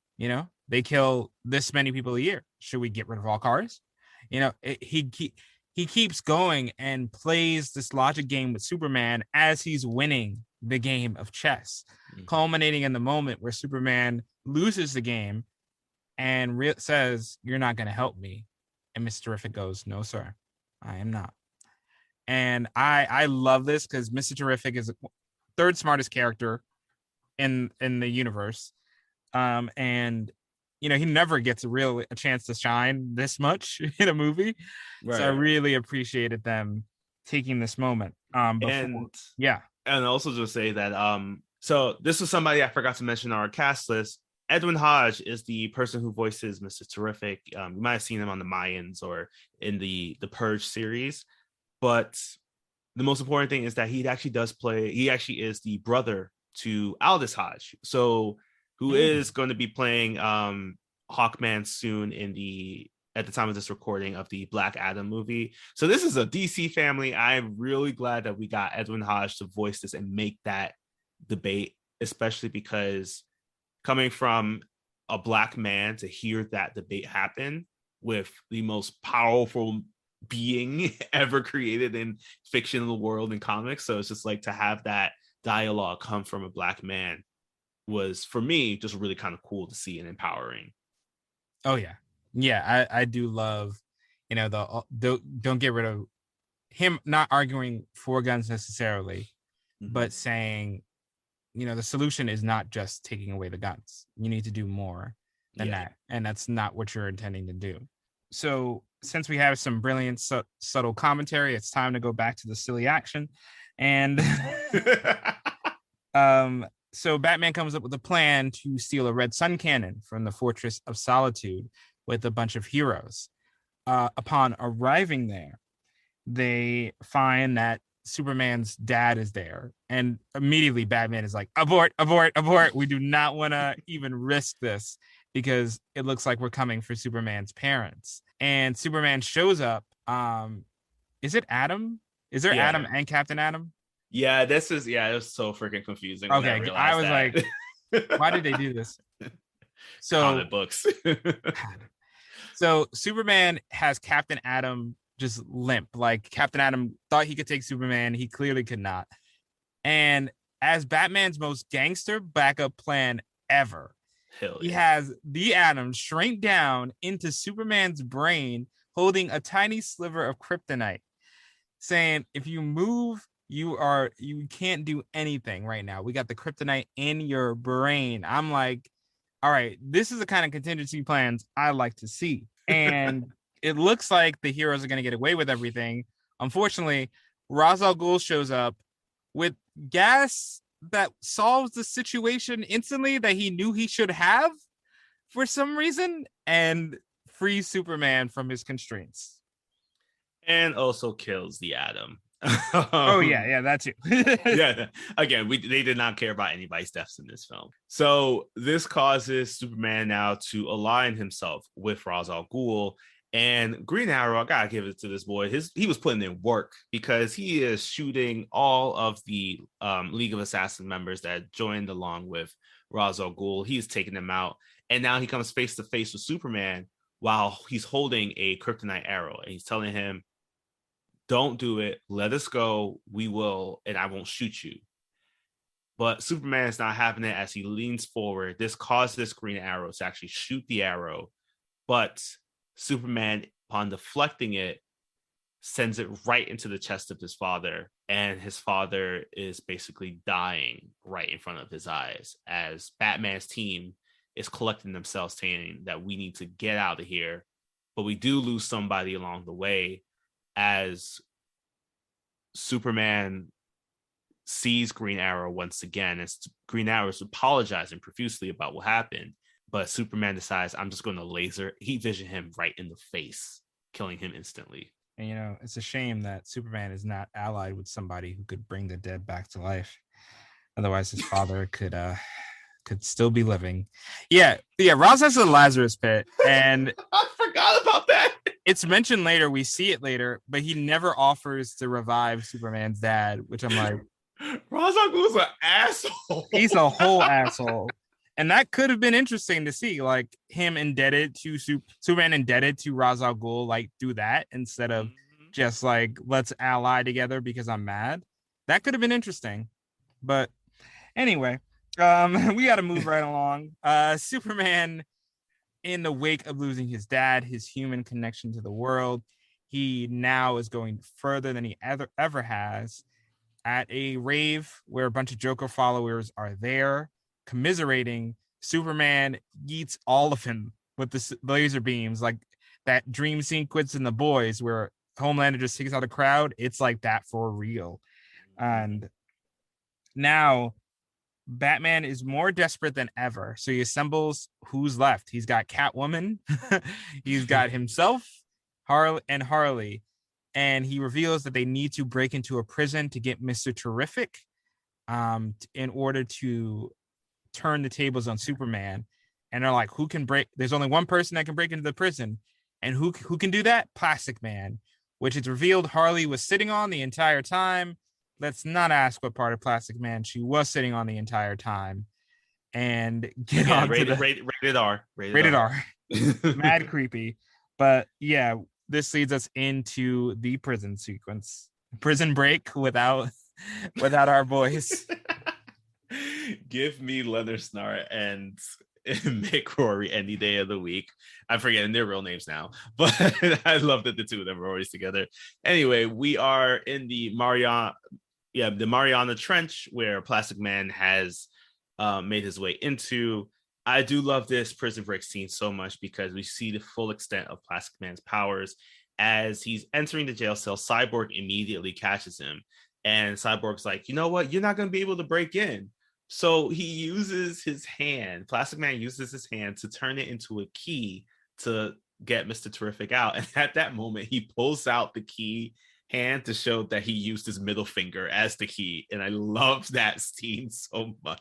they kill this many people a year. Should we get rid of all cars? He keeps going and plays this logic game with Superman as he's winning the game of chess, culminating in the moment where Superman loses the game and says, "You're not going to help me." And Mr. Terrific goes, "No, sir, I am not." And I love this because Mr. Terrific is the third smartest character in the universe. And he never gets a chance to shine this much in a movie. Right. So I really appreciated them taking this moment. And also just say that so this was somebody I forgot to mention on our cast list. Edwin Hodge is the person who voices Mr. Terrific. You might have seen him on the Mayans or in the Purge series. But the most important thing is that he actually is the brother to Aldous Hodge. So who is going to be playing Hawkman soon at the time of this recording of the Black Adam movie. So this is a DC family. I'm really glad that we got Edwin Hodge to voice this and make that debate, especially because coming from a Black man to hear that debate happen with the most powerful being ever created in fictional world and comics. So it's just like to have that dialogue come from a Black man was, for me, just really kind of cool to see and empowering. Oh yeah. Yeah, I do love, don't get rid of him, not arguing for guns necessarily, but saying, the solution is not just taking away the guns. You need to do more than that. And that's not what you're intending to do. So since we have some brilliant, subtle commentary, it's time to go back to the silly action. And so Batman comes up with a plan to steal a red sun cannon from the Fortress of Solitude with a bunch of heroes. Upon arriving there, they find that Superman's dad is there, and immediately Batman is like, abort, abort, abort. We do not want to even risk this because it looks like we're coming for Superman's parents. And Superman shows up. Is it Adam? Is there Adam and Captain Adam? Yeah, it was so freaking confusing when I Okay, I realized was that. like, why did they do this? So comic books. So Superman has Captain Adam just limp. Like Captain Adam thought he could take Superman. He clearly could not. And as Batman's most gangster backup plan ever, he has the Atom shrink down into Superman's brain, holding a tiny sliver of kryptonite, saying, if you move, you can't do anything right now. We got the kryptonite in your brain. I'm like, all right, this is the kind of contingency plans I like to see. And it looks like the heroes are going to get away with everything. Unfortunately, Ra's al Ghul shows up with gas that solves the situation instantly that he knew he should have for some reason and frees Superman from his constraints. And also kills the Atom. Oh yeah, that's it. Yeah, again, they did not care about anybody's deaths in this film. So this causes Superman now to align himself with Ra's al Ghul. And Green Arrow, I gotta give it to this boy. He was putting in work because he is shooting all of the League of Assassin members that joined along with Ra's al Ghul. He's taking them out, and now he comes face to face with Superman while he's holding a kryptonite arrow, and he's telling him, don't do it. Let us go. We will, and I won't shoot you. But Superman is not having it as he leans forward. This causes Green Arrow to actually shoot the arrow. But Superman, upon deflecting it, sends it right into the chest of his father. And his father is basically dying right in front of his eyes as Batman's team is collecting themselves, saying that we need to get out of here. But we do lose somebody along the way, as Superman sees Green Arrow once again, and Green Arrow is apologizing profusely about what happened, but Superman decides, I'm just going to laser heat vision him right in the face, killing him instantly. And it's a shame that Superman is not allied with somebody who could bring the dead back to life. Otherwise, his father could still be living. Yeah. Ra's has a Lazarus pit, and I forgot about that. It's mentioned later. We see it later, but he never offers to revive Superman's dad, which I'm like, Ra's al Ghul's an asshole. He's a whole asshole. And that could have been interesting to see, like him indebted to Superman, indebted to Ra's al Ghul, like do that instead of just like, let's ally together because I'm mad. That could have been interesting. But anyway, we got to move right along. Superman, in the wake of losing his dad, his human connection to the world, he now is going further than he ever has at a rave where a bunch of Joker followers are there commiserating. Superman yeets all of him with the laser beams, like that dream sequence in The Boys where Homelander just takes out a crowd. It's like that for real. And now Batman is more desperate than ever. So he assembles who's left. He's got Catwoman. He's got himself, Harley. And he reveals that they need to break into a prison to get Mr. Terrific in order to turn the tables on Superman. And they're like, who can break? There's only one person that can break into the prison. And who can do that? Plastic Man, which it's revealed Harley was sitting on the entire time. Let's not ask what part of Plastic Man she was sitting on the entire time. And get on rated R. Rated R. Mad creepy. But yeah, this leads us into the prison sequence. Prison break without our boys. Give me Leonard Snart and Mick Rory any day of the week. I'm forgetting their real names now, but I love that the two of them are always together. Anyway, we are in the Mariana Trench where Plastic Man has made his way into. I do love this prison break scene so much because we see the full extent of Plastic Man's powers. As he's entering the jail cell, Cyborg immediately catches him. And Cyborg's like, you know what? You're not going to be able to break in. So he uses his hand. Plastic Man uses his hand to turn it into a key to get Mr. Terrific out. And at that moment, he pulls out the key, hand to show that he used his middle finger as the key. And I love that scene so much.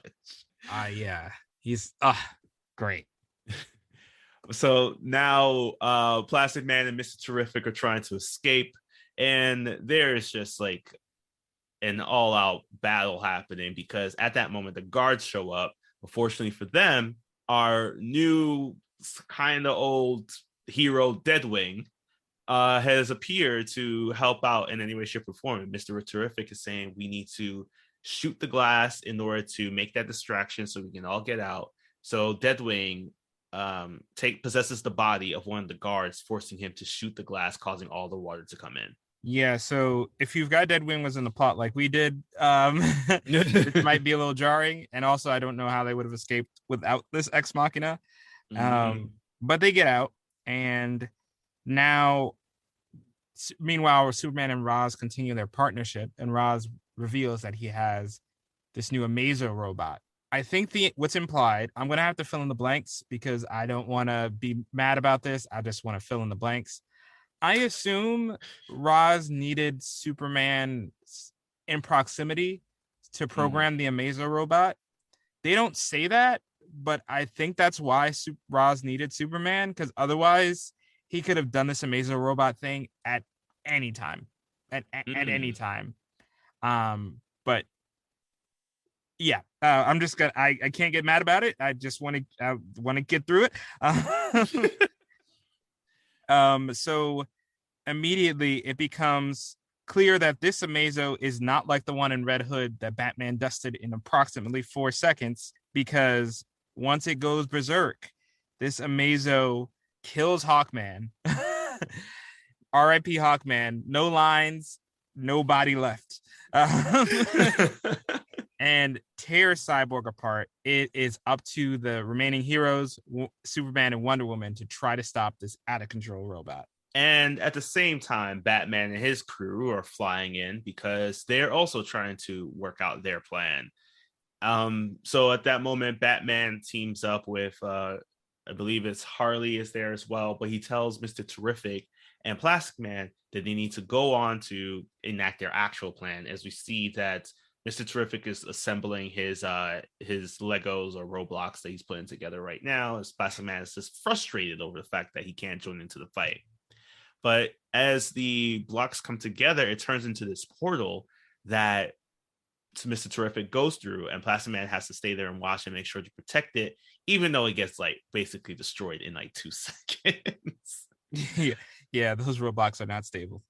Yeah. He's great. So now Plastic Man and Mr. Terrific are trying to escape. And there's just like an all-out battle happening because at that moment the guards show up. Unfortunately for them, our new kind of old hero Deadwing has appeared to help out in any way, shape, or form. And Mr. Terrific is saying we need to shoot the glass in order to make that distraction so we can all get out. So Deadwing possesses the body of one of the guards, forcing him to shoot the glass, causing all the water to come in. Yeah, so if you've got Deadwing was in the plot like we did, it might be a little jarring. And also, I don't know how they would have escaped without this Ex Machina. But they get out, and now, meanwhile, Superman and Roz continue their partnership, and Roz reveals that he has this new Amazo robot. I think what's implied, I'm going to have to fill in the blanks because I don't want to be mad about this. I just want to fill in the blanks. I assume Roz needed Superman in proximity to program the Amazo robot. They don't say that, but I think that's why Roz needed Superman, because otherwise he could have done this Amazo robot thing at any time, at any time. But yeah, I'm just gonna. I can't get mad about it. I just want to get through it. So immediately it becomes clear that this Amazo is not like the one in Red Hood that Batman dusted in approximately 4 seconds, because once it goes berserk, this Amazo kills Hawkman. R.I.P. Hawkman. No lines, no body left. And tear Cyborg apart. It is up to the remaining heroes, Superman and Wonder Woman, to try to stop this out-of-control robot. And at the same time, Batman and his crew are flying in because they're also trying to work out their plan. So at that moment, Batman teams up with, I believe it's Harley is there as well, but he tells Mr. Terrific and Plastic Man that they need to go on to enact their actual plan, as we see that Mr. Terrific is assembling his Legos or Roblox that he's putting together right now, as Plastic Man is just frustrated over the fact that he can't join into the fight. But as the blocks come together, it turns into this portal that Mr. Terrific goes through, and Plastic Man has to stay there and watch and make sure to protect it, even though it gets like basically destroyed in like 2 seconds. Yeah, those Roblox are not stable.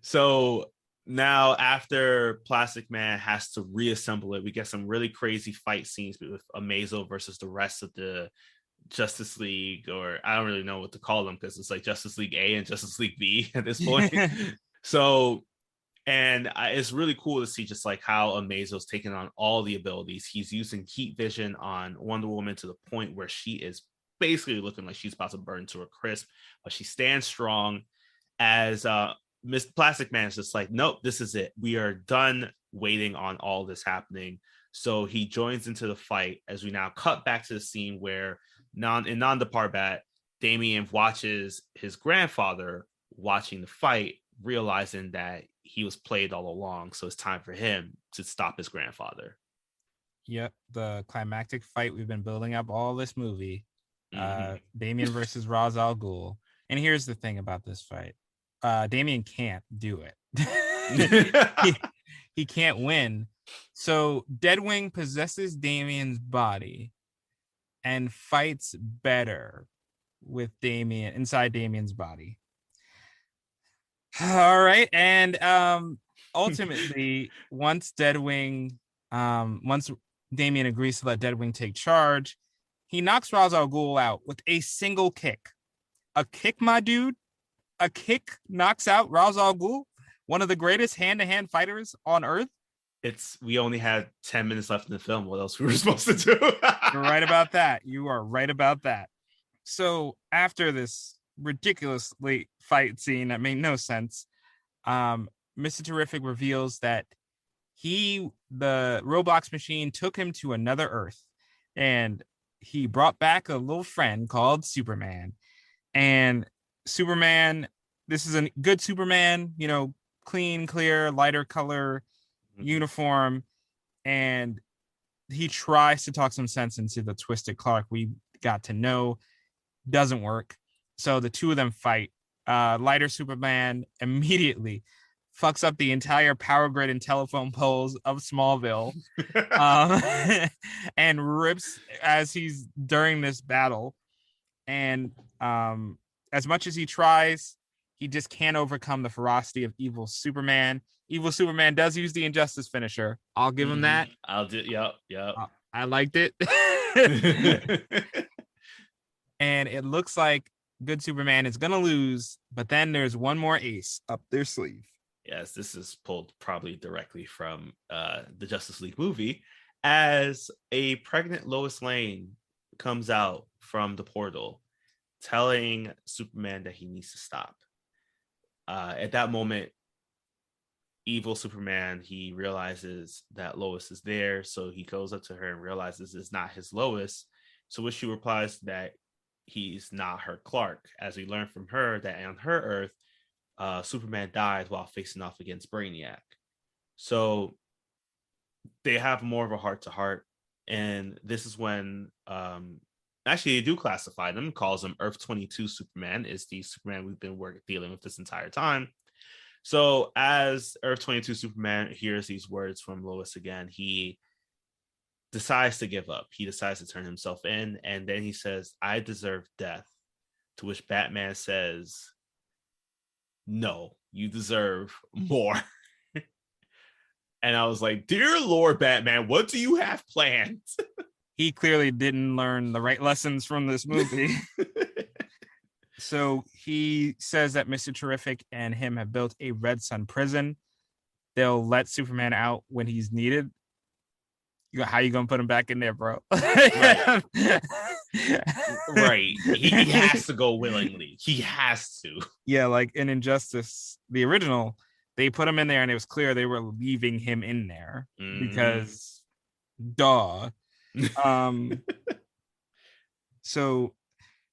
So now, after Plastic Man has to reassemble it, we get some really crazy fight scenes with Amazo versus the rest of the Justice League, or I don't really know what to call them because it's like Justice League A and Justice League B at this point. So, and it's really cool to see just like how Amazo's taking on all the abilities. He's using heat vision on Wonder Woman to the point where she is basically looking like she's about to burn to a crisp, but she stands strong. As Miss Plastic Man is just like, nope, this is it. We are done waiting on all this happening. So he joins into the fight, as we now cut back to the scene where in Nanda Parbat, Damian watches his grandfather watching the fight, realizing that he was played all along. So it's time for him to stop his grandfather. Yep, the climactic fight we've been building up all this movie. Damian versus Ra's al Ghul. And here's the thing about this fight. Damian can't do it. he can't win. So Deadwing possesses Damian's body and fights better with Damian inside Damian's body. All right. And ultimately, once Damian agrees to let Deadwing take charge, he knocks Ra's al Ghul out with a single kick. A kick, my dude. A kick knocks out Ra's al Ghul, one of the greatest hand-to-hand fighters on Earth. We only had 10 minutes left in the film. What else we were supposed to do? You're right about that. You are right about that. So after this ridiculously fight scene that made no sense, Mr. Terrific reveals that the Roblox machine took him to another Earth, and he brought back a little friend called Superman. And Superman this is a good Superman, clean, clear, lighter color uniform, and he tries to talk some sense into the twisted Clark we got to know. Doesn't work. So the two of them fight. Lighter Superman immediately fucks up the entire power grid and telephone poles of Smallville, and rips as he's during this battle. And as much as he tries, he just can't overcome the ferocity of evil Superman. Evil Superman does use the Injustice finisher. I'll give him that. I'll do. Yep. I liked it. And it looks like good Superman is going to lose, but then there's one more ace up their sleeve. Yes, this is pulled probably directly from the Justice League movie, as a pregnant Lois Lane comes out from the portal telling Superman that he needs to stop. At that moment, evil Superman, he realizes that Lois is there, so he goes up to her and realizes it's not his Lois. So when she replies that he's not her Clark, as we learn from her that on her Earth, Superman died while facing off against Brainiac. So they have more of a heart-to-heart, and this is when actually they do classify them, calls him Earth 22 Superman, is the Superman we've been dealing with this entire time. So as Earth 22 Superman hears these words from Lois again, he decides to give up. He decides to turn himself in, and then he says, "I deserve death," to which Batman says, "No, you deserve more." And I was like, dear Lord, Batman, what do you have planned? He clearly didn't learn the right lessons from this movie. So he says that Mr. Terrific and him have built a Red Sun prison. They'll let Superman out when he's needed. How you gonna put him back in there, bro? Right. Right. He has to go willingly. He has to. Yeah, like in Injustice, the original, they put him in there and it was clear they were leaving him in there because duh. So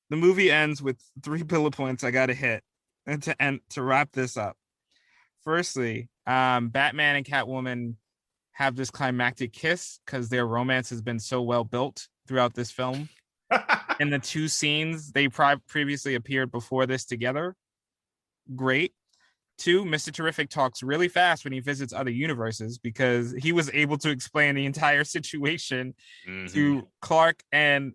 the movie ends with 3 bullet points I gotta hit and to wrap this up. Firstly, Batman and Catwoman have this climactic kiss because their romance has been so well built throughout this film. And the 2 scenes they previously appeared before this together, great. 2, Mr. Terrific talks really fast when he visits other universes because he was able to explain the entire situation to a Clark and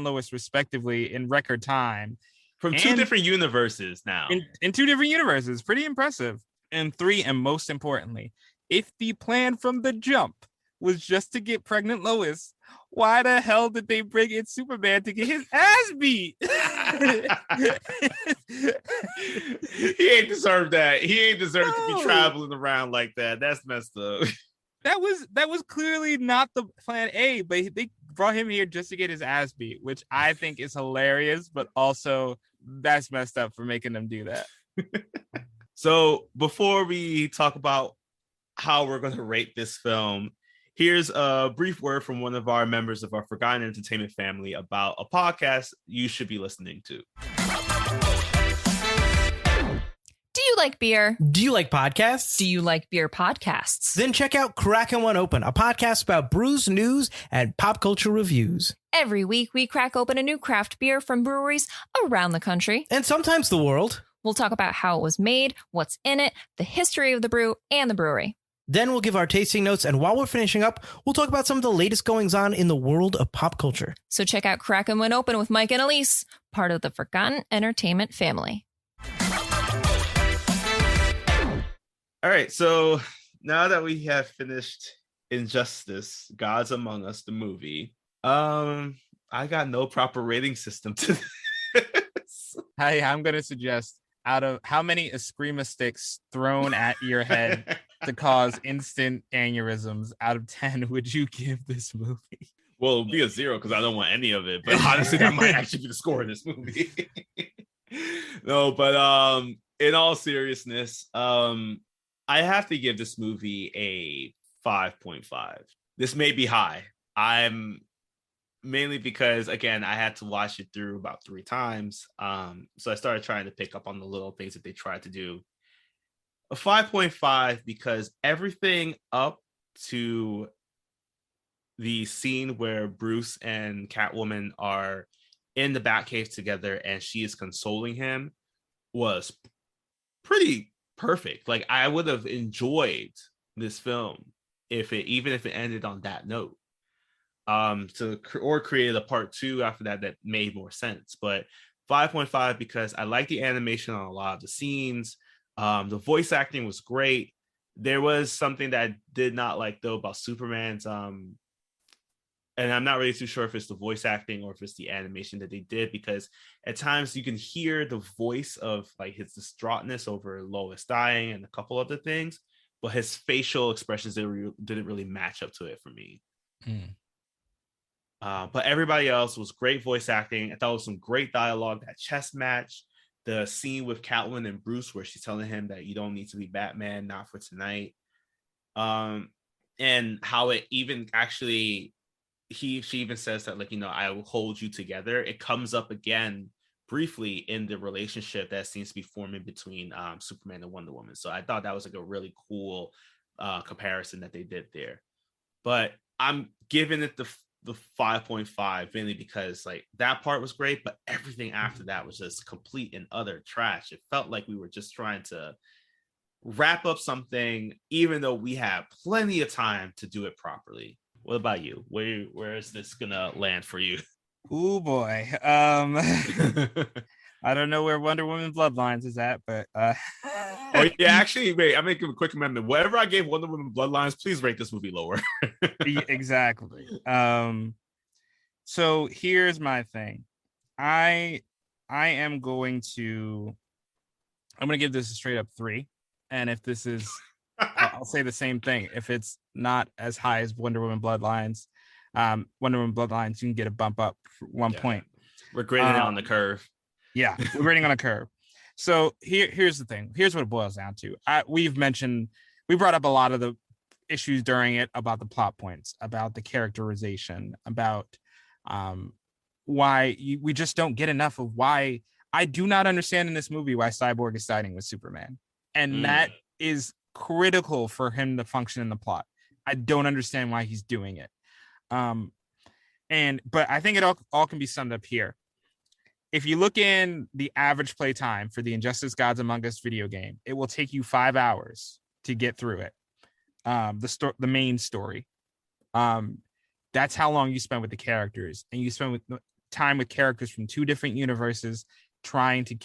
Lois respectively in record time. From 2 different universes now. In 2 different universes. Pretty impressive. And 3, and most importantly, if the plan from the jump was just to get pregnant Lois, why the hell did they bring in Superman to get his ass beat? He ain't deserved that. He ain't deserved to be traveling around like that. That's messed up. That was clearly not the plan A, but they brought him here just to get his ass beat, which I think is hilarious, but also that's messed up for making them do that. So before we talk about how we're going to rate this film, here's a brief word from one of our members of our Forgotten Entertainment family about a podcast you should be listening to. Do you like beer? Do you like podcasts? Do you like beer podcasts? Then check out Crackin' One Open, a podcast about brews, news, and pop culture reviews. Every week, we crack open a new craft beer from breweries around the country. And sometimes the world. We'll talk about how it was made, what's in it, the history of the brew, and the brewery. Then we'll give our tasting notes, and while we're finishing up, we'll talk about some of the latest goings-on in the world of pop culture. So check out Crackin' One Open with Mike and Elise, part of the Forgotten Entertainment family. All right, so now that we have finished Injustice, Gods Among Us, the movie, I got no proper rating system to this. Hey, I'm going to suggest, out of how many Eskrima sticks thrown at your head to cause instant aneurysms out of 10 would you give this movie? Well, it'll be a 0 because I don't want any of it, but honestly, that might actually be the score of this movie. No, but in all seriousness, I have to give this movie a 5.5. This may be high. I'm mainly because again, I had to watch it through about 3 times. So I started trying to pick up on the little things that they tried to do. A 5.5 because everything up to the scene where Bruce and Catwoman are in the Batcave together and she is consoling him was pretty perfect. Like I would have enjoyed this film if it even if it ended on that note. Or created a part 2 after that made more sense. But 5.5 because I like the animation on a lot of the scenes. The voice acting was great. There was something that I did not like though about Superman's and I'm not really too sure if it's the voice acting or if it's the animation that they did, because at times you can hear the voice of like his distraughtness over Lois dying and a couple other things, but his facial expressions didn't really match up to it for me. But everybody else was great voice acting. I thought it was some great dialogue. That chess match, the scene with Catwoman and Bruce where she's telling him that you don't need to be Batman, not for tonight. And how it even actually she even says that, like, you know, I will hold you together. It comes up again briefly in the relationship that seems to be forming between Superman and Wonder Woman. So I thought that was like a really cool comparison that they did there. But I'm giving it the 5.5 mainly because like that part was great, but everything after that was just complete and utter trash. It felt like we were just trying to wrap up something, even though we had plenty of time to do it properly. What about you? Where is this gonna land for you? Oh boy. I don't know where Wonder Woman Bloodlines is at, but oh yeah, actually, wait, I'm making a quick amendment. Whatever I gave Wonder Woman Bloodlines, please rate this movie lower. Exactly. So here's my thing. I'm going to give this a straight up 3. And if this is I'll say the same thing. If it's not as high as Wonder Woman Bloodlines, you can get a bump up for 1 point. We're grading it on the curve. Yeah, we're grading on a curve. So here's the thing. Here's what it boils down to. We brought up a lot of the issues during it about the plot points, about the characterization, about why we just don't get enough of why. I do not understand in this movie why Cyborg is siding with Superman. And that is critical for him to function in the plot. I don't understand why he's doing it. But I think it all can be summed up here. If you look in the average play time for the Injustice Gods Among Us video game, it will take you 5 hours to get through it. The main story. That's how long you spend with the characters, and you spend time with characters from 2 different universes trying to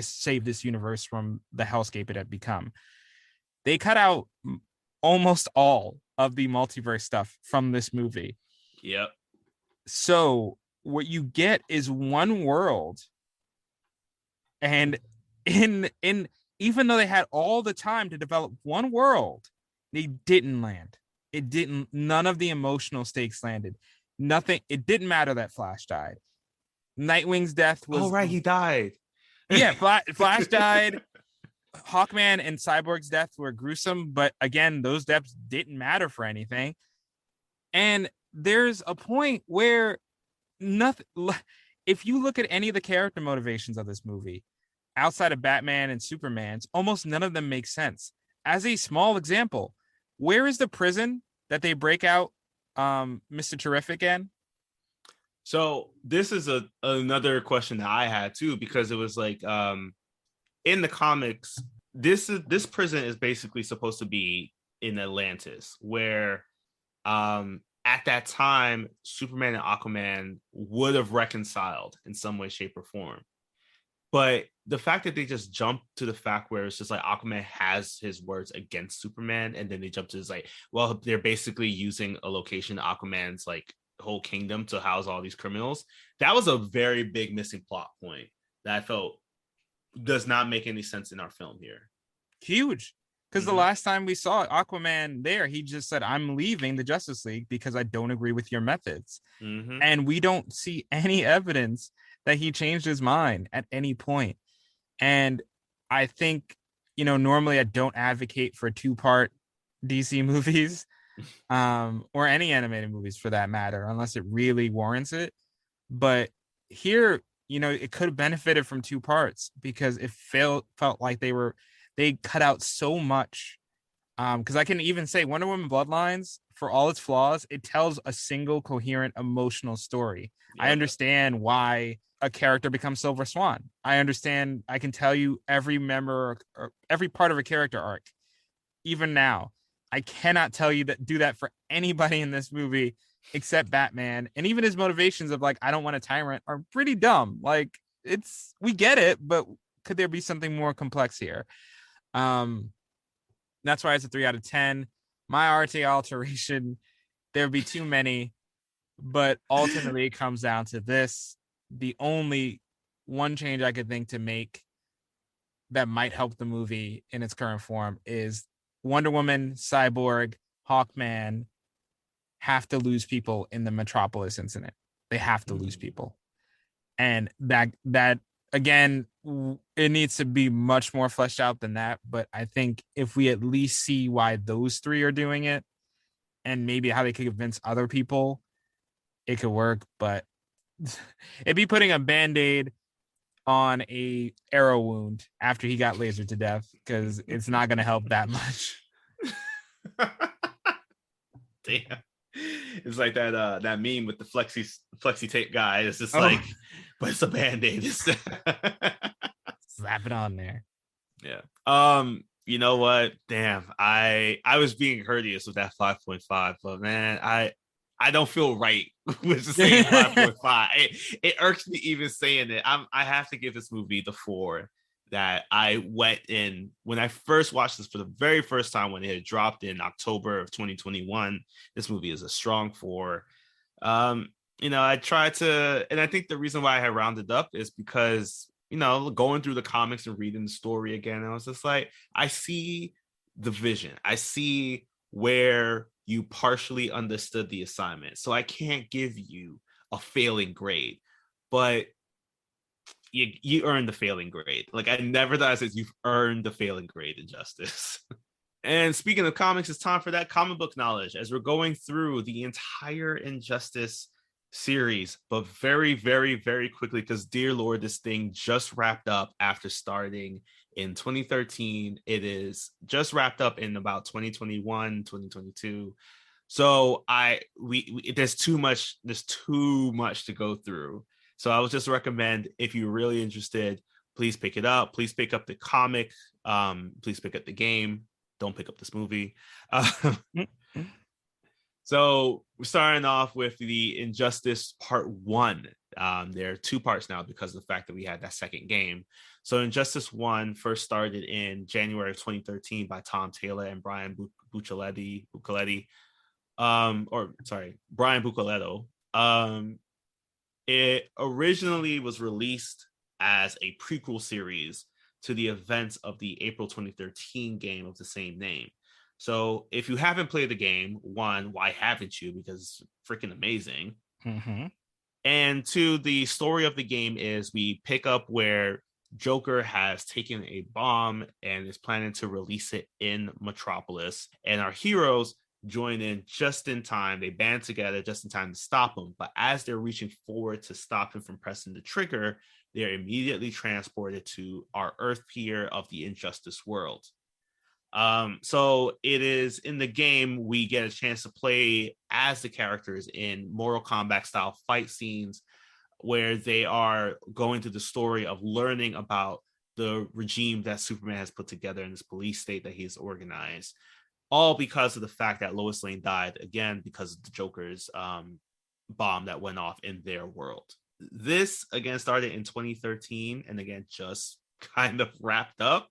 save this universe from the hellscape it had become. They cut out almost all of the multiverse stuff from this movie. Yep. So what you get is one world, and in even though they had all the time to develop one world, they didn't land. None of the emotional stakes landed. Nothing. It didn't matter that Flash died. Nightwing's death was... Oh, right. He died. Yeah, Flash died. Hawkman and Cyborg's death were gruesome, but again, those deaths didn't matter for anything. And there's a point where nothing... If you look at any of the character motivations of this movie, outside of Batman and Superman's, almost none of them make sense. As a small example, where is the prison that they break out Mr. Terrific in? So this is another question that I had too, because it was like in the comics, this prison is basically supposed to be in Atlantis, where at that time Superman and Aquaman would have reconciled in some way, shape, or form. But the fact that they just jump to the fact where it's just like Aquaman has his words against Superman, and then they jump to this like, well, they're basically using a location, Aquaman's like whole kingdom, to house all these criminals. That was a very big missing plot point that I felt does not make any sense in our film here. Huge. Because the last time we saw Aquaman there, he just said, I'm leaving the Justice League because I don't agree with your methods. And we don't see any evidence that he changed his mind at any point. And I think, normally I don't advocate for 2-part DC movies. or any animated movies for that matter, unless it really warrants it. But here, it could have benefited from two parts because it felt like they cut out so much. Because I can even say Wonder Woman Bloodlines, for all its flaws, it tells a single coherent emotional story. I Yep. understand why a character becomes Silver Swan. I can tell you every member or every part of a character arc. Even now, I cannot do that for anybody in this movie except Batman. And even his motivations of like, I don't want a tyrant are pretty dumb. Like we get it, but could there be something more complex here? That's why it's a 3 out of 10. My RT alteration, there would be too many, but ultimately it comes down to this. The only one change I could think to make that might help the movie in its current form is Wonder Woman, Cyborg, Hawkman have to lose people in the Metropolis incident. They have to lose people. And that again, it needs to be much more fleshed out than that. But I think if we at least see why those three are doing it and maybe how they could convince other people, it could work. But it'd be putting a Band-Aid on a arrow wound after he got lasered to death, because it's not going to help that much. Damn. It's like that meme with the flexi tape guy. It's just but it's a Band-Aid. Slap it on there. Yeah. You know what? Damn. I was being courteous with that 5.5, but man, I don't feel right with the saying 5.5. It irks me even saying it. I have to give this movie the 4 that I went in when I first watched this for the very first time when it had dropped in October of 2021. This movie is a strong 4. I tried to, and I think the reason why I had rounded up is because, going through the comics and reading the story again, I was just like, I see the vision. I see where you partially understood the assignment. So I can't give you a failing grade, but you earned the failing grade. Like, I never thought I said you've earned the failing grade in Justice. And speaking of comics, it's time for that comic book knowledge as we're going through the entire Injustice series, but very, very, very quickly, because dear Lord, this thing just wrapped up after starting in 2013. It is just wrapped up in about 2021, 2022. So there's too much to go through. So I would just recommend, if you're really interested, please pick it up. Please pick up the comic. Please pick up the game. Don't pick up this movie. So we're starting off with the Injustice Part 1. There are 2 parts now because of the fact that we had that second game. So Injustice 1 first started in January of 2013 by Tom Taylor and Brian Buccellato. Brian Buccellato. It originally was released as a prequel series to the events of the April 2013 game of the same name. So if you haven't played the game, 1, why haven't you? Because it's freaking amazing. Mm-hmm. And 2, the story of the game is we pick up where Joker has taken a bomb and is planning to release it in Metropolis. And our heroes join in just in time. They band together just in time to stop him. But as they're reaching forward to stop him from pressing the trigger, they're immediately transported to our Earth pier of the Injustice world. So it is in the game, we get a chance to play as the characters in Mortal Kombat style fight scenes where they are going through the story of learning about the regime that Superman has put together in this police state that he's organized, all because of the fact that Lois Lane died, again, because of the Joker's bomb that went off in their world. This, again, started in 2013 and, again, just kind of wrapped up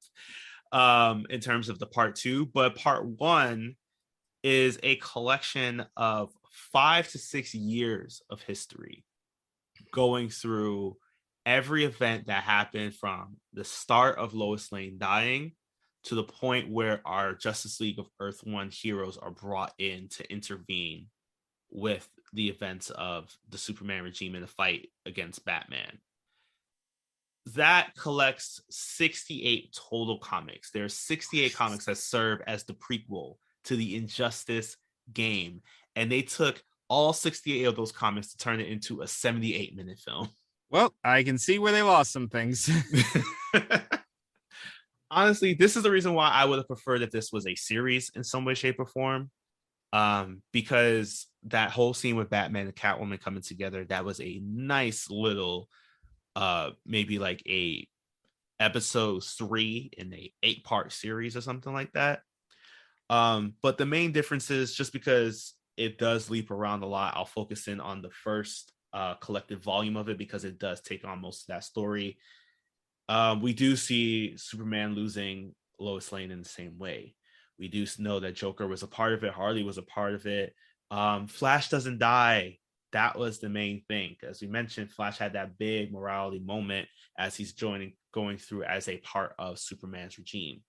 in terms of the Part 2. But Part 1 is a collection of 5 to 6 years of history going through every event that happened from the start of Lois Lane dying to the point where our Justice League of Earth 1 heroes are brought in to intervene with the events of the Superman regime in the fight against Batman. That collects 68 total comics. There are 68 comics that serve as the prequel to the Injustice game, and they took all 68 of those comics to turn it into a 78-minute film. Well, I can see where they lost some things. Honestly, this is the reason why I would have preferred if this was a series in some way, shape, or form. Because that whole scene with Batman and Catwoman coming together, that was a nice little maybe like a episode 3 in a 8-part series or something like that. But the main difference is, just because it does leap around a lot, I'll focus in on the first collective volume of it, because it does take on most of that story. We do see Superman losing Lois Lane in the same way. We do know that Joker was a part of it. Harley was a part of it. Flash doesn't die. That was the main thing. As we mentioned, Flash had that big morality moment as he's going through as a part of Superman's regime.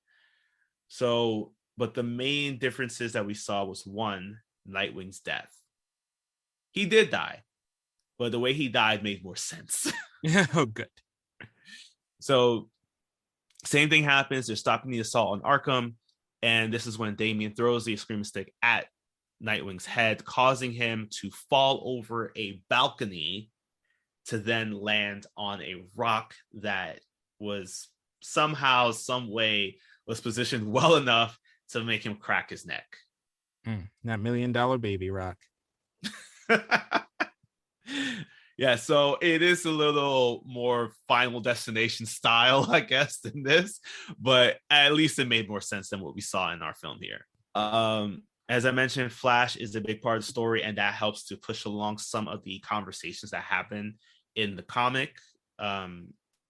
So, but the main differences that we saw was, one, Nightwing's death. He did die, but the way he died made more sense. Oh, good. So, same thing happens. They're stopping the assault on Arkham. And this is when Damian throws the screaming stick at Nightwing's head, causing him to fall over a balcony to then land on a rock that was somehow, some way, was positioned well enough to make him crack his neck. That $1 million baby rock. Yeah, so it is a little more Final Destination style, I guess, than this, but at least it made more sense than what we saw in our film here. As I mentioned, Flash is a big part of the story, and that helps to push along some of the conversations that happen in the comic.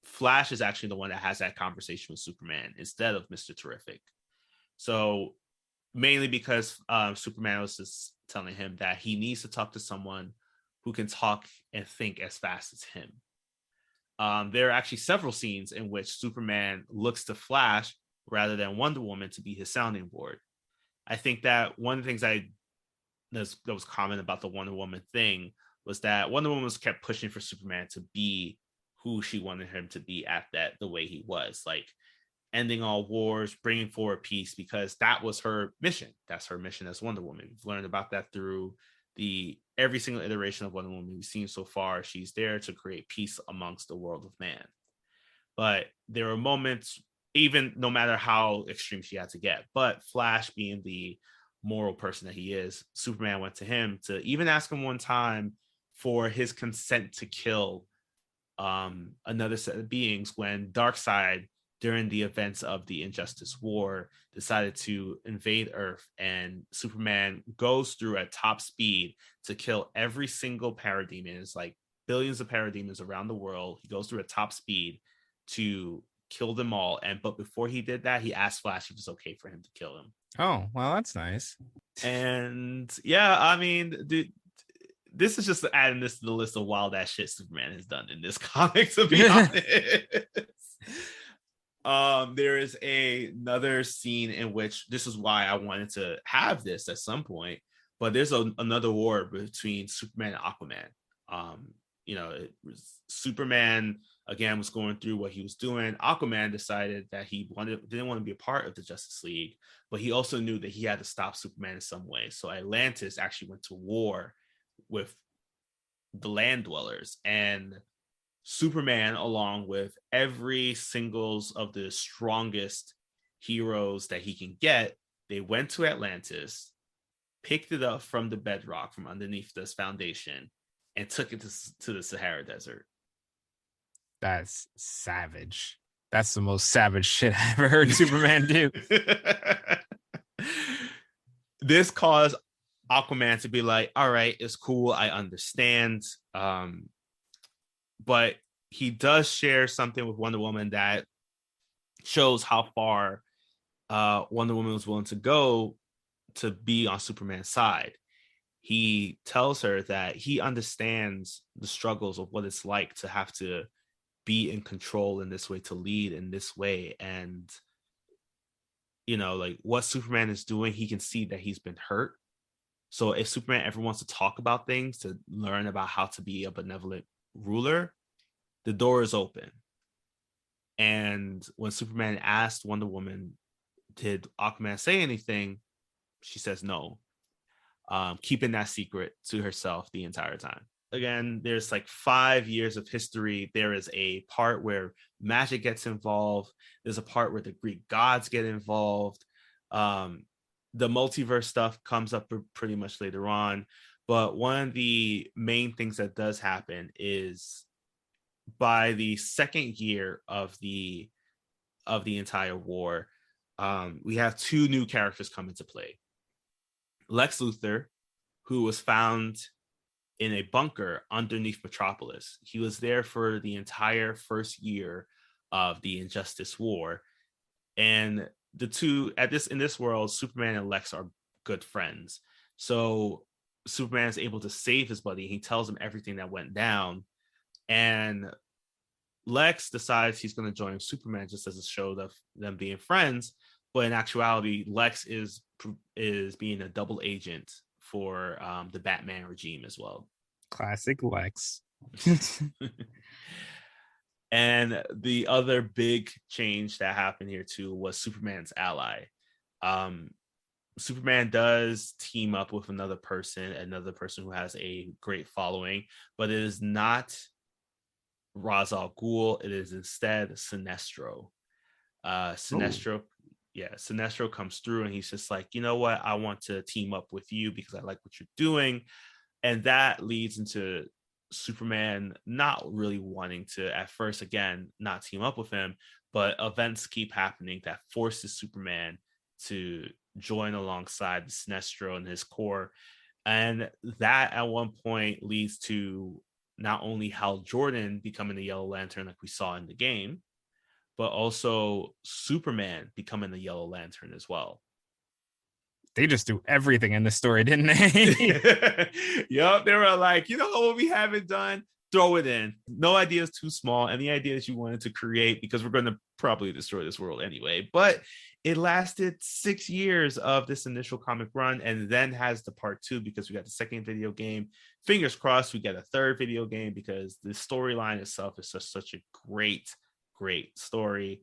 Flash is actually the one that has that conversation with Superman instead of Mr. Terrific. So mainly because Superman was just telling him that he needs to talk to someone who can talk and think as fast as him. There are actually several scenes in which Superman looks to Flash rather than Wonder Woman to be his sounding board. I think that one of the things that was common about the Wonder Woman thing was that Wonder Woman was kept pushing for Superman to be who she wanted him to be at that the way he was, like ending all wars, bringing forward peace, because that was her mission. That's her mission as Wonder Woman. We've learned about that through every single iteration of Wonder Woman we've seen so far. She's there to create peace amongst the world of man. But there are moments, even no matter how extreme she had to get, but Flash, being the moral person that he is, Superman went to him to even ask him one time for his consent to kill another set of beings when Darkseid, during the events of the Injustice War, decided to invade Earth, and Superman goes through at top speed to kill every single parademon. It's like billions of parademons around the world. He goes through at top speed to kill them all. But before he did that, he asked Flash if it's okay for him to kill him. Oh, well, that's nice. And yeah, I mean, dude, this is just adding this to the list of wild ass shit Superman has done in this comic, to be honest. There is another scene in which, this is why I wanted to have this at some point, but there's another war between Superman and Aquaman. Superman again was going through what he was doing. Aquaman decided that he didn't want to be a part of the Justice League, but he also knew that he had to stop Superman in some way. So Atlantis actually went to war with the land dwellers, and Superman, along with every singles of the strongest heroes that he can get, they went to Atlantis, picked it up from the bedrock from underneath this foundation, and took it to the Sahara Desert. That's savage. That's the most savage shit I ever heard Superman do. This caused Aquaman to be like, all right, it's cool, I understand. But he does share something with Wonder Woman that shows how far Wonder Woman was willing to go to be on Superman's side. He tells her that he understands the struggles of what it's like to have to be in control in this way, to lead in this way. And, like what Superman is doing, he can see that he's been hurt. So if Superman ever wants to talk about things, to learn about how to be a benevolent ruler, the door is open. And when Superman asked Wonder Woman, did Aquaman say anything? She says no. keeping that secret to herself the entire time. Again, there's like 5 years of history. There is a part where magic gets involved. There's a part where the Greek gods get involved. The multiverse stuff comes up pretty much later on. But one of the main things that does happen is by the second year of the entire war, we have 2 new characters come into play. Lex Luthor, who was found in a bunker underneath Metropolis. He was there for the entire first year of the Injustice War. And the two in this world, Superman and Lex are good friends. So Superman is able to save his buddy. He tells him everything that went down. And Lex decides he's going to join Superman just as a show of them being friends. But in actuality, Lex is being a double agent for the Batman regime as well. Classic Lex. And the other big change that happened here too was Superman's ally. Superman does team up with another person who has a great following, but it is not Ra's al Ghul. It is instead Sinestro. Sinestro comes through and he's just like, you know what? I want to team up with you because I like what you're doing. And that leads into Superman not really wanting to, at first, again, not team up with him, but events keep happening that forces Superman to join alongside Sinestro and his core. And that at one point leads to not only Hal Jordan becoming the Yellow Lantern like we saw in the game, but also Superman becoming the Yellow Lantern as well. They just do everything in this story, didn't they? Yup, they were like, you know what we haven't done? Throw it in. No idea is too small. Any ideas you wanted to create, because we're going to probably destroy this world anyway. But it lasted 6 years of this initial comic run, and then has the part 2 because we got the second video game. Fingers crossed we get a third video game, because the storyline itself is such a great story.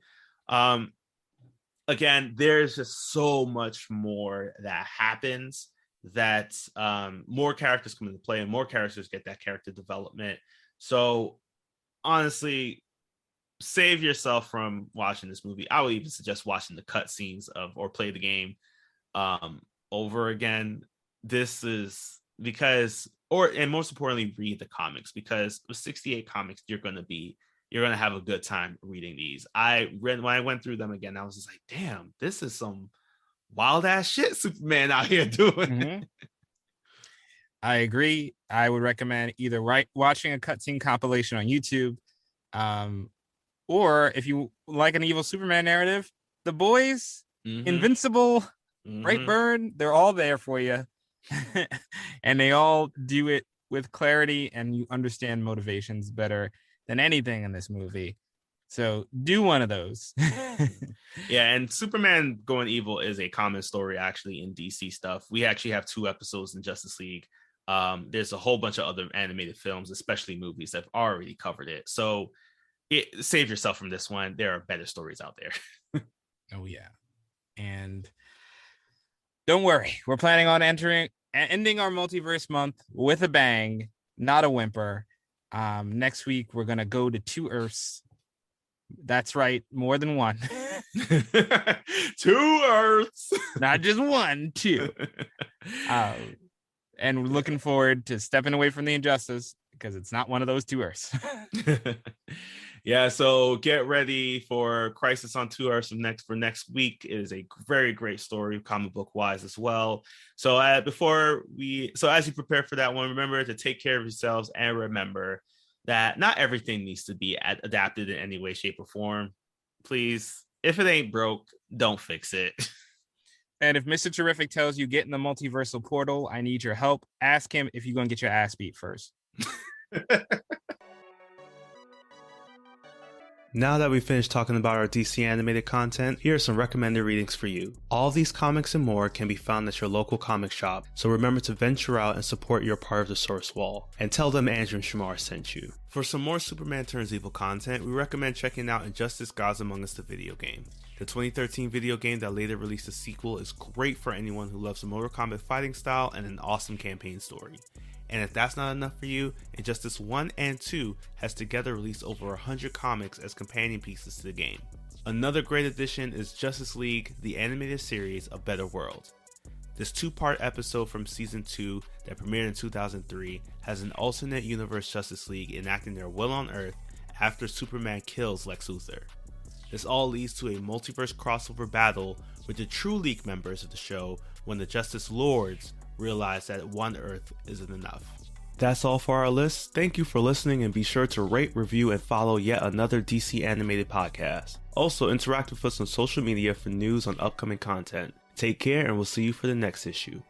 Again, there's just so much more that happens, that more characters come into play and more characters get that character development. So honestly, save yourself from watching this movie. I would even suggest watching the cutscenes or play the game over again. This is because, and most importantly, read the comics, because with 68 comics, you're going to have a good time reading these. When I went through them again, I was just like, damn, this is some wild ass shit Superman out here doing. Mm-hmm. I agree. I would recommend either watching a cutscene compilation on YouTube, or if you like an evil Superman narrative, The Boys, Invincible, Brightburn, they're all there for you. And they all do it with clarity, and you understand motivations better than anything in this movie. So do one of those. Yeah, and Superman going evil is a common story actually in DC stuff. We actually have 2 episodes in Justice League. There's a whole bunch of other animated films, especially movies, that have already covered it. So save yourself from this one. There are better stories out there. Oh yeah. And don't worry, we're planning on ending our multiverse month with a bang, not a whimper. Next week we're gonna go to 2 Earths. That's right, more than one. 2 Earths, not just 1, 2. And we're looking forward to stepping away from the Injustice, because it's not one of those 2 Earths. Yeah, so get ready for Crisis on 2 Earths for next week. It is a very great story, comic book wise as well. So as you prepare for that one, remember to take care of yourselves, and remember that not everything needs to be adapted in any way, shape, or form. Please, if it ain't broke, don't fix it. And if Mr. Terrific tells you get in the multiversal portal, I need your help. Ask him if you're going to get your ass beat first. Now that we've finished talking about our DC animated content, here are some recommended readings for you. All these comics and more can be found at your local comic shop, so remember to venture out and support your part of the source wall. And tell them Andrew and Chamar sent you. For some more Superman Turns Evil content, we recommend checking out Injustice Gods Among Us, the video game. The 2013 video game that later released a sequel is great for anyone who loves the Mortal Kombat fighting style and an awesome campaign story. And if that's not enough for you, Injustice 1 and 2 has together released over 100 comics as companion pieces to the game. Another great addition is Justice League, the animated series A Better World. This 2-part episode from Season 2 that premiered in 2003 has an alternate universe Justice League enacting their will on Earth after Superman kills Lex Luthor. This all leads to a multiverse crossover battle with the true League members of the show when the Justice Lords realize that one Earth isn't enough. That's all for our list. Thank you for listening, and be sure to rate, review, and follow yet another DC animated podcast. Also, interact with us on social media for news on upcoming content. Take care, and we'll see you for the next issue.